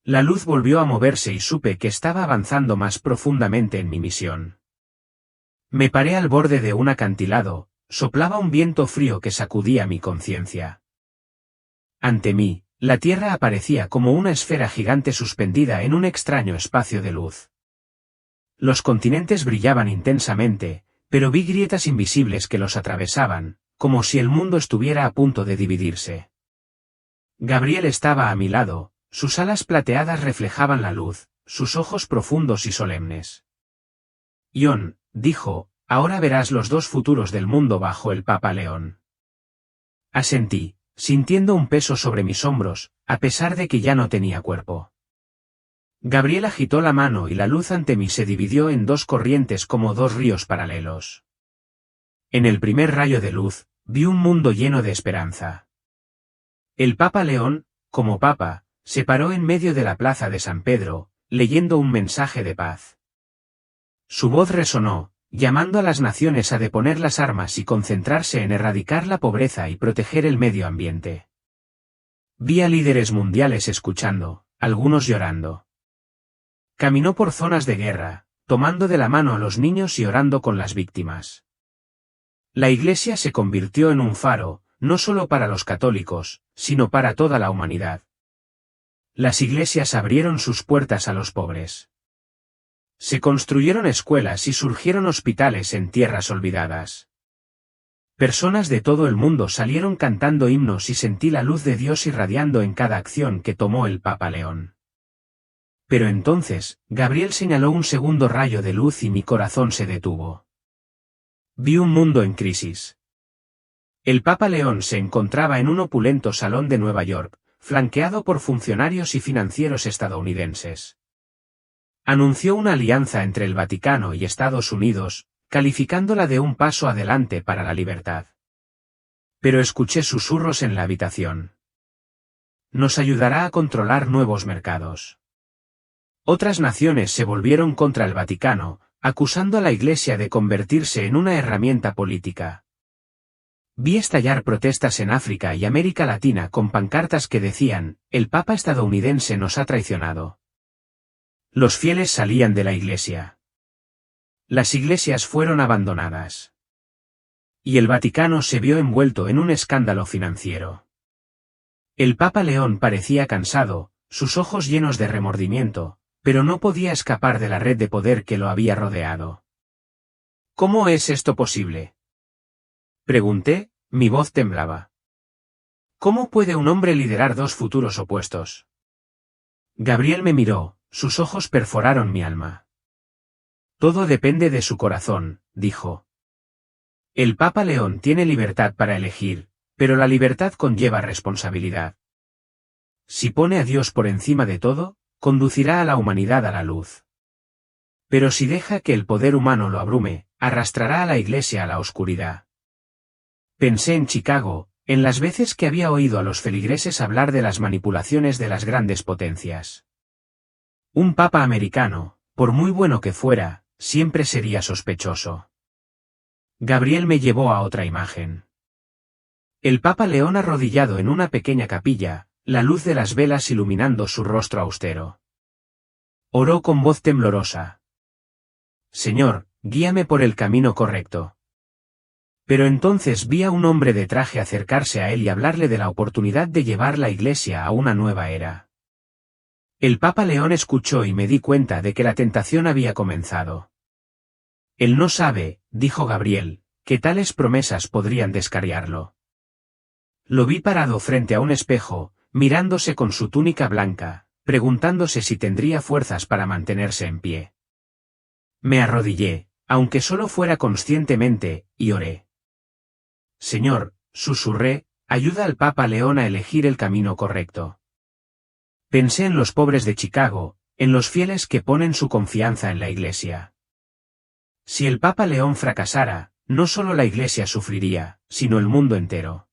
La luz volvió a moverse y supe que estaba avanzando más profundamente en mi misión. Me paré al borde de un acantilado, soplaba un viento frío que sacudía mi conciencia. Ante mí, la tierra aparecía como una esfera gigante suspendida en un extraño espacio de luz. Los continentes brillaban intensamente, pero vi grietas invisibles que los atravesaban, como si el mundo estuviera a punto de dividirse. Gabriel estaba a mi lado, sus alas plateadas reflejaban la luz, sus ojos profundos y solemnes. Ion, dijo, ahora verás los dos futuros del mundo bajo el Papa León. Asentí, sintiendo un peso sobre mis hombros, a pesar de que ya no tenía cuerpo. Gabriel agitó la mano y la luz ante mí se dividió en dos corrientes como dos ríos paralelos. En el primer rayo de luz, vi un mundo lleno de esperanza. El Papa León, como Papa, se paró en medio de la plaza de San Pedro, leyendo un mensaje de paz. Su voz resonó, llamando a las naciones a deponer las armas y concentrarse en erradicar la pobreza y proteger el medio ambiente. Vi a líderes mundiales escuchando, algunos llorando. Caminó por zonas de guerra, tomando de la mano a los niños y orando con las víctimas. La Iglesia se convirtió en un faro, no solo para los católicos, sino para toda la humanidad. Las iglesias abrieron sus puertas a los pobres. Se construyeron escuelas y surgieron hospitales en tierras olvidadas. Personas de todo el mundo salieron cantando himnos y sentí la luz de Dios irradiando en cada acción que tomó el Papa León. Pero entonces, Gabriel señaló un segundo rayo de luz y mi corazón se detuvo. Vi un mundo en crisis. El Papa León se encontraba en un opulento salón de Nueva York, flanqueado por funcionarios y financieros estadounidenses. Anunció una alianza entre el Vaticano y Estados Unidos, calificándola de un paso adelante para la libertad. Pero escuché susurros en la habitación. Nos ayudará a controlar nuevos mercados. Otras naciones se volvieron contra el Vaticano, acusando a la Iglesia de convertirse en una herramienta política. Vi estallar protestas en África y América Latina con pancartas que decían, el Papa estadounidense nos ha traicionado. Los fieles salían de la Iglesia. Las iglesias fueron abandonadas. Y el Vaticano se vio envuelto en un escándalo financiero. El Papa León parecía cansado, sus ojos llenos de remordimiento, pero no podía escapar de la red de poder que lo había rodeado. ¿Cómo es esto posible?, pregunté, mi voz temblaba. ¿Cómo puede un hombre liderar dos futuros opuestos? Gabriel me miró, sus ojos perforaron mi alma. Todo depende de su corazón, dijo. El Papa León tiene libertad para elegir, pero la libertad conlleva responsabilidad. Si pone a Dios por encima de todo, conducirá a la humanidad a la luz. Pero si deja que el poder humano lo abrume, arrastrará a la Iglesia a la oscuridad. Pensé en Chicago, en las veces que había oído a los feligreses hablar de las manipulaciones de las grandes potencias. Un papa americano, por muy bueno que fuera, siempre sería sospechoso. Gabriel me llevó a otra imagen. El Papa León arrodillado en una pequeña capilla, la luz de las velas iluminando su rostro austero. Oró con voz temblorosa. Señor, guíame por el camino correcto. Pero entonces vi a un hombre de traje acercarse a él y hablarle de la oportunidad de llevar la Iglesia a una nueva era. El Papa León escuchó y me di cuenta de que la tentación había comenzado. Él no sabe, dijo Gabriel, que tales promesas podrían descarriarlo. Lo vi parado frente a un espejo, mirándose con su túnica blanca, preguntándose si tendría fuerzas para mantenerse en pie. Me arrodillé, aunque solo fuera conscientemente, y oré. Señor, susurré, ayuda al Papa León a elegir el camino correcto. Pensé en los pobres de Chicago, en los fieles que ponen su confianza en la Iglesia. Si el Papa León fracasara, no solo la Iglesia sufriría, sino el mundo entero.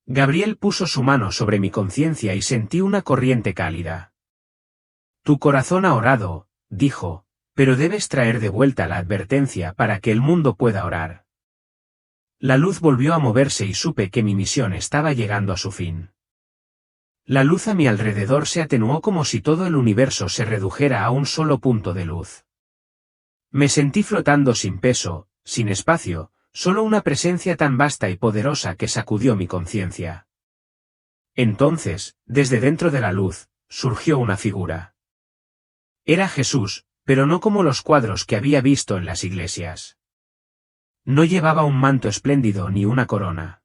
Gabriel puso su mano sobre mi conciencia y sentí una corriente cálida. Tu corazón ha orado, dijo, pero debes traer de vuelta la advertencia para que el mundo pueda orar. La luz volvió a moverse y supe que mi misión estaba llegando a su fin. La luz a mi alrededor se atenuó como si todo el universo se redujera a un solo punto de luz. Me sentí flotando sin peso, sin espacio, solo una presencia tan vasta y poderosa que sacudió mi conciencia. Entonces, desde dentro de la luz, surgió una figura. Era Jesús, pero no como los cuadros que había visto en las iglesias. No llevaba un manto espléndido ni una corona.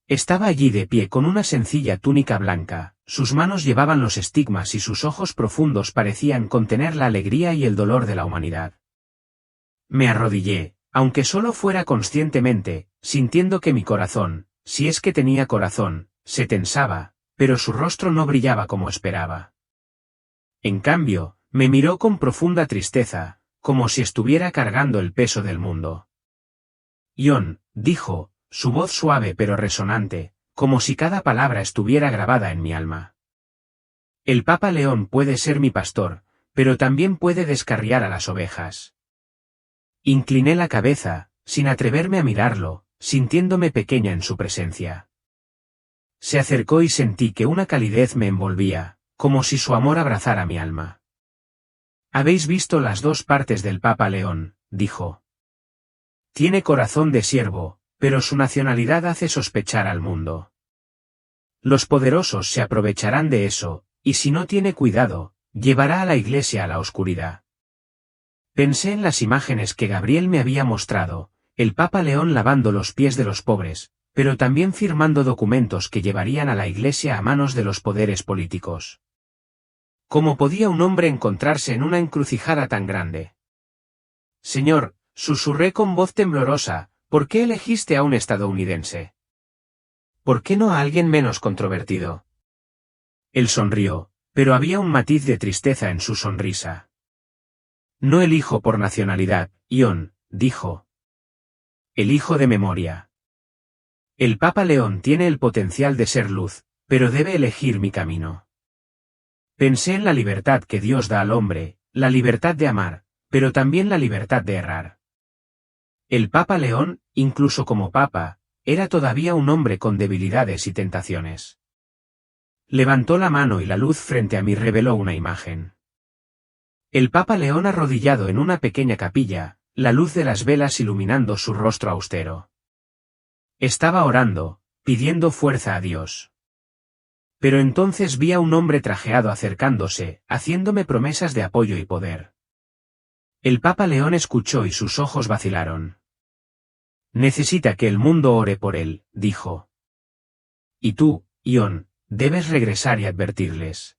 Estaba allí de pie con una sencilla túnica blanca, sus manos llevaban los estigmas y sus ojos profundos parecían contener la alegría y el dolor de la humanidad. Me arrodillé, aunque solo fuera conscientemente, sintiendo que mi corazón, si es que tenía corazón, se tensaba, pero su rostro no brillaba como esperaba. En cambio, me miró con profunda tristeza, como si estuviera cargando el peso del mundo. Ion, dijo, su voz suave pero resonante, como si cada palabra estuviera grabada en mi alma. El Papa León puede ser mi pastor, pero también puede descarriar a las ovejas. Incliné la cabeza, sin atreverme a mirarlo, sintiéndome pequeña en su presencia. Se acercó y sentí que una calidez me envolvía, como si su amor abrazara mi alma. «Habéis visto las dos partes del Papa León», dijo. «Tiene corazón de siervo, pero su nacionalidad hace sospechar al mundo. Los poderosos se aprovecharán de eso, y si no tiene cuidado, llevará a la Iglesia a la oscuridad». Pensé en las imágenes que Gabriel me había mostrado, el Papa León lavando los pies de los pobres, pero también firmando documentos que llevarían a la Iglesia a manos de los poderes políticos. ¿Cómo podía un hombre encontrarse en una encrucijada tan grande? «Señor», susurré con voz temblorosa, «¿por qué elegiste a un estadounidense? ¿Por qué no a alguien menos controvertido?» Él sonrió, pero había un matiz de tristeza en su sonrisa. «No elijo por nacionalidad, Ion», dijo. «Elijo de memoria. El Papa León tiene el potencial de ser luz, pero debe elegir mi camino». Pensé en la libertad que Dios da al hombre, la libertad de amar, pero también la libertad de errar. El Papa León, incluso como Papa, era todavía un hombre con debilidades y tentaciones. Levantó la mano y la luz frente a mí reveló una imagen. El Papa León arrodillado en una pequeña capilla, la luz de las velas iluminando su rostro austero. Estaba orando, pidiendo fuerza a Dios. Pero entonces vi a un hombre trajeado acercándose, haciéndome promesas de apoyo y poder. El Papa León escuchó y sus ojos vacilaron. «Necesita que el mundo ore por él», dijo. «Y tú, Ion, debes regresar y advertirles.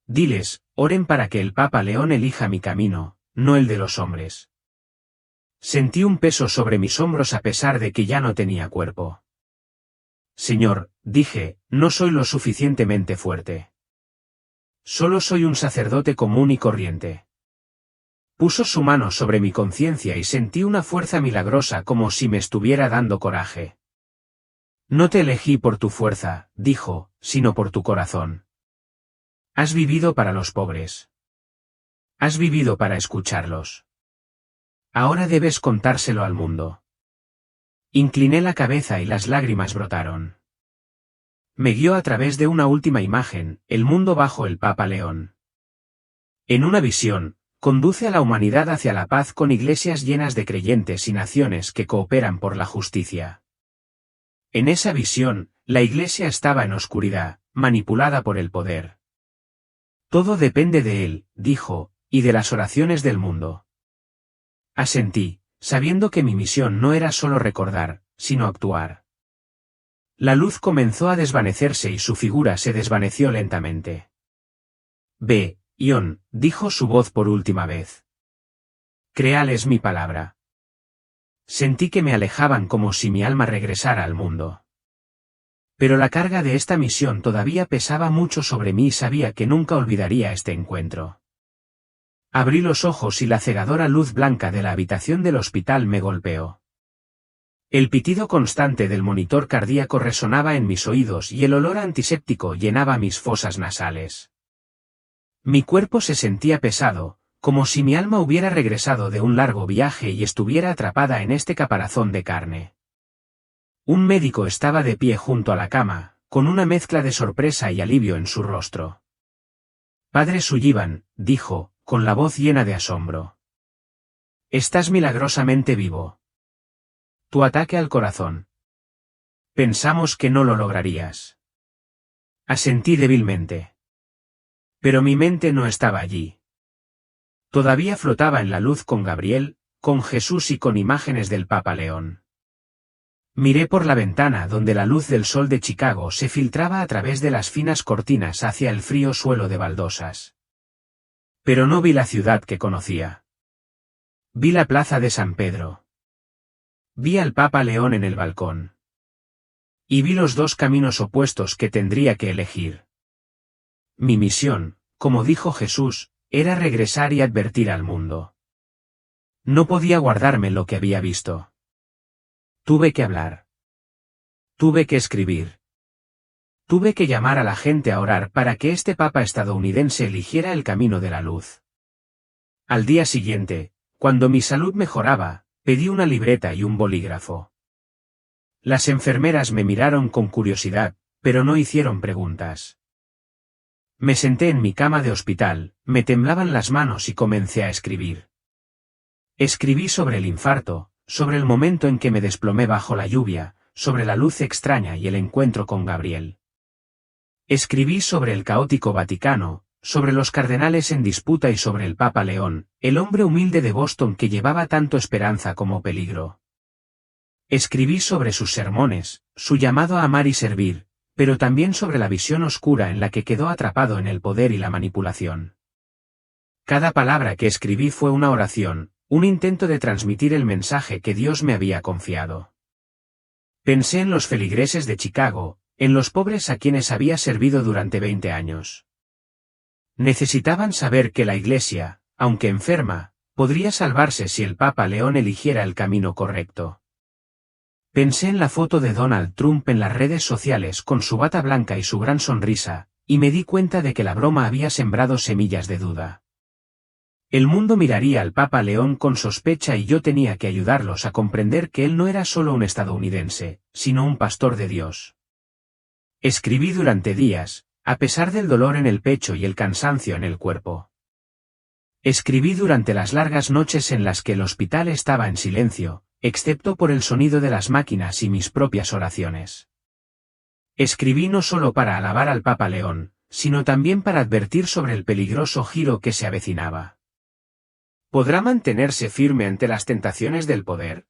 Diles, oren para que el Papa León elija mi camino, no el de los hombres». Sentí un peso sobre mis hombros a pesar de que ya no tenía cuerpo. «Señor», dije, «no soy lo suficientemente fuerte. Solo soy un sacerdote común y corriente». Puso su mano sobre mi conciencia y sentí una fuerza milagrosa como si me estuviera dando coraje. «No te elegí por tu fuerza», dijo, «sino por tu corazón. Has vivido para los pobres. Has vivido para escucharlos. Ahora debes contárselo al mundo». Incliné la cabeza y las lágrimas brotaron. Me guió a través de una última imagen, el mundo bajo el Papa León. En una visión, conduce a la humanidad hacia la paz con iglesias llenas de creyentes y naciones que cooperan por la justicia. En esa visión, la iglesia estaba en oscuridad, manipulada por el poder. «Todo depende de él», dijo, «y de las oraciones del mundo». Asentí, sabiendo que mi misión no era solo recordar, sino actuar. La luz comenzó a desvanecerse y su figura se desvaneció lentamente. «Ve, Ion», dijo su voz por última vez. «Créales mi palabra». Sentí que me alejaban como si mi alma regresara al mundo. Pero la carga de esta misión todavía pesaba mucho sobre mí y sabía que nunca olvidaría este encuentro. Abrí los ojos y la cegadora luz blanca de la habitación del hospital me golpeó. El pitido constante del monitor cardíaco resonaba en mis oídos y el olor antiséptico llenaba mis fosas nasales. Mi cuerpo se sentía pesado, como si mi alma hubiera regresado de un largo viaje y estuviera atrapada en este caparazón de carne. Un médico estaba de pie junto a la cama, con una mezcla de sorpresa y alivio en su rostro. «Padre Sullivan», dijo, con la voz llena de asombro. Estás milagrosamente vivo. Tu ataque al corazón. Pensamos que no lo lograrías. Asentí débilmente. Pero mi mente no estaba allí. Todavía flotaba en la luz con Gabriel, con Jesús y con imágenes del Papa León. Miré por la ventana donde la luz del sol de Chicago se filtraba a través de las finas cortinas hacia el frío suelo de baldosas. Pero no vi la ciudad que conocía. Vi la plaza de San Pedro. Vi al Papa León en el balcón. Y vi los dos caminos opuestos que tendría que elegir. Mi misión, como dijo Jesús, era regresar y advertir al mundo. No podía guardarme lo que había visto. Tuve que hablar. Tuve que escribir. Tuve que llamar a la gente a orar para que este Papa estadounidense eligiera el camino de la luz. Al día siguiente, cuando mi salud mejoraba, pedí una libreta y un bolígrafo. Las enfermeras me miraron con curiosidad, pero no hicieron preguntas. Me senté en mi cama de hospital, me temblaban las manos y comencé a escribir. Escribí sobre el infarto, sobre el momento en que me desplomé bajo la lluvia, sobre la luz extraña y el encuentro con Gabriel. Escribí sobre el caótico Vaticano, sobre los cardenales en disputa y sobre el Papa León, el hombre humilde de Boston que llevaba tanto esperanza como peligro. Escribí sobre sus sermones, su llamado a amar y servir, pero también sobre la visión oscura en la que quedó atrapado en el poder y la manipulación. Cada palabra que escribí fue una oración, un intento de transmitir el mensaje que Dios me había confiado. Pensé en los feligreses de Chicago, en los pobres a quienes había servido durante 20 años. Necesitaban saber que la Iglesia, aunque enferma, podría salvarse si el Papa León eligiera el camino correcto. Pensé en la foto de Donald Trump en las redes sociales con su bata blanca y su gran sonrisa, y me di cuenta de que la broma había sembrado semillas de duda. El mundo miraría al Papa León con sospecha y yo tenía que ayudarlos a comprender que él no era solo un estadounidense, sino un pastor de Dios. Escribí durante días, a pesar del dolor en el pecho y el cansancio en el cuerpo. Escribí durante las largas noches en las que el hospital estaba en silencio, excepto por el sonido de las máquinas y mis propias oraciones. Escribí no solo para alabar al Papa León, sino también para advertir sobre el peligroso giro que se avecinaba. ¿Podrá mantenerse firme ante las tentaciones del poder?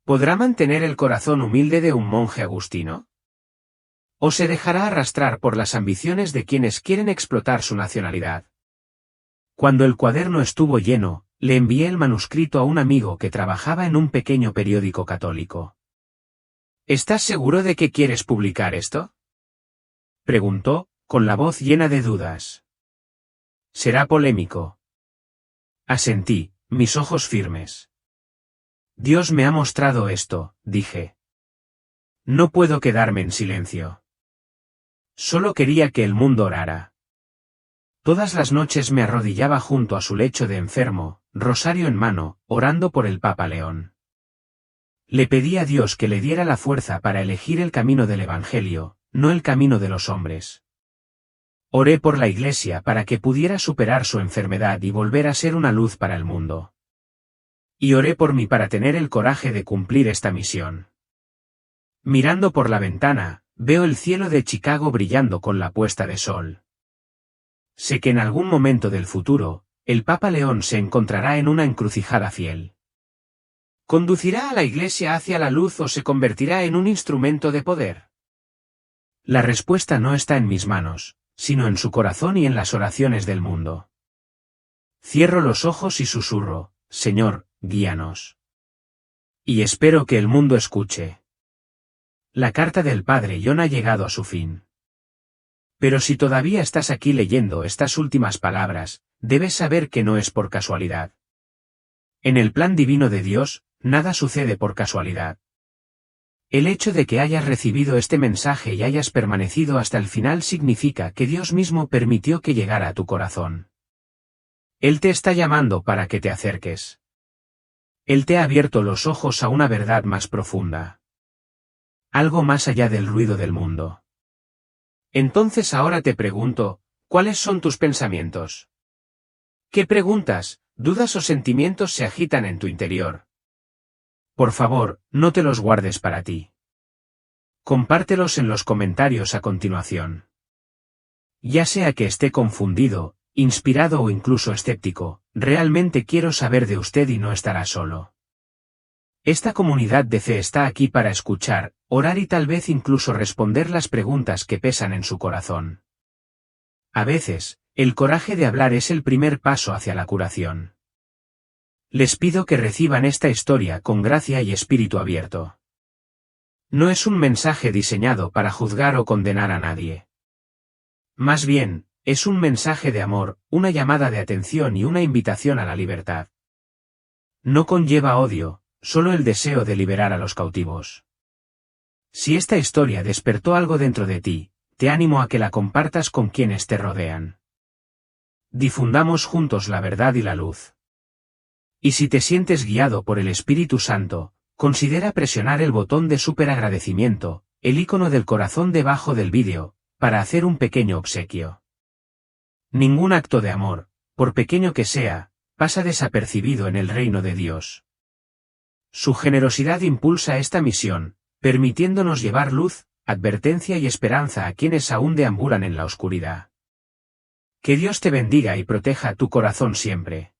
¿Podrá mantener el corazón humilde de un monje agustino? ¿O se dejará arrastrar por las ambiciones de quienes quieren explotar su nacionalidad? Cuando el cuaderno estuvo lleno, le envié el manuscrito a un amigo que trabajaba en un pequeño periódico católico. ¿Estás seguro de que quieres publicar esto?, preguntó, con la voz llena de dudas. Será polémico. Asentí, mis ojos firmes. Dios me ha mostrado esto, dije. No puedo quedarme en silencio. Solo quería que el mundo orara. Todas las noches me arrodillaba junto a su lecho de enfermo, rosario en mano, orando por el Papa León. Le pedí a Dios que le diera la fuerza para elegir el camino del Evangelio, no el camino de los hombres. Oré por la Iglesia para que pudiera superar su enfermedad y volver a ser una luz para el mundo. Y oré por mí para tener el coraje de cumplir esta misión. Mirando por la ventana, veo el cielo de Chicago brillando con la puesta de sol. Sé que en algún momento del futuro, el Papa León se encontrará en una encrucijada fiel. ¿Conducirá a la Iglesia hacia la luz o se convertirá en un instrumento de poder? La respuesta no está en mis manos, sino en su corazón y en las oraciones del mundo. Cierro los ojos y susurro, Señor, guíanos. Y espero que el mundo escuche. La carta del Padre John ha llegado a su fin. Pero si todavía estás aquí leyendo estas últimas palabras, debes saber que no es por casualidad. En el plan divino de Dios, nada sucede por casualidad. El hecho de que hayas recibido este mensaje y hayas permanecido hasta el final significa que Dios mismo permitió que llegara a tu corazón. Él te está llamando para que te acerques. Él te ha abierto los ojos a una verdad más profunda. Algo más allá del ruido del mundo. Entonces ahora te pregunto, ¿cuáles son tus pensamientos? ¿Qué preguntas, Dudas o sentimientos se agitan en tu interior. Por favor, no te los guardes para ti. Compártelos en los comentarios a continuación. Ya sea que esté confundido, inspirado o incluso escéptico, realmente quiero saber de usted y no estará solo. Esta comunidad de fe está aquí para escuchar, orar y tal vez incluso responder las preguntas que pesan en su corazón. A veces, el coraje de hablar es el primer paso hacia la curación. Les pido que reciban esta historia con gracia y espíritu abierto. No es un mensaje diseñado para juzgar o condenar a nadie. Más bien, es un mensaje de amor, una llamada de atención y una invitación a la libertad. No conlleva odio, solo el deseo de liberar a los cautivos. Si esta historia despertó algo dentro de ti, te animo a que la compartas con quienes te rodean. Difundamos juntos la verdad y la luz. Y si te sientes guiado por el Espíritu Santo, considera presionar el botón de superagradecimiento, el icono del corazón debajo del vídeo, para hacer un pequeño obsequio. Ningún acto de amor, por pequeño que sea, pasa desapercibido en el reino de Dios. Su generosidad impulsa esta misión, permitiéndonos llevar luz, advertencia y esperanza a quienes aún deambulan en la oscuridad. Que Dios te bendiga y proteja tu corazón siempre.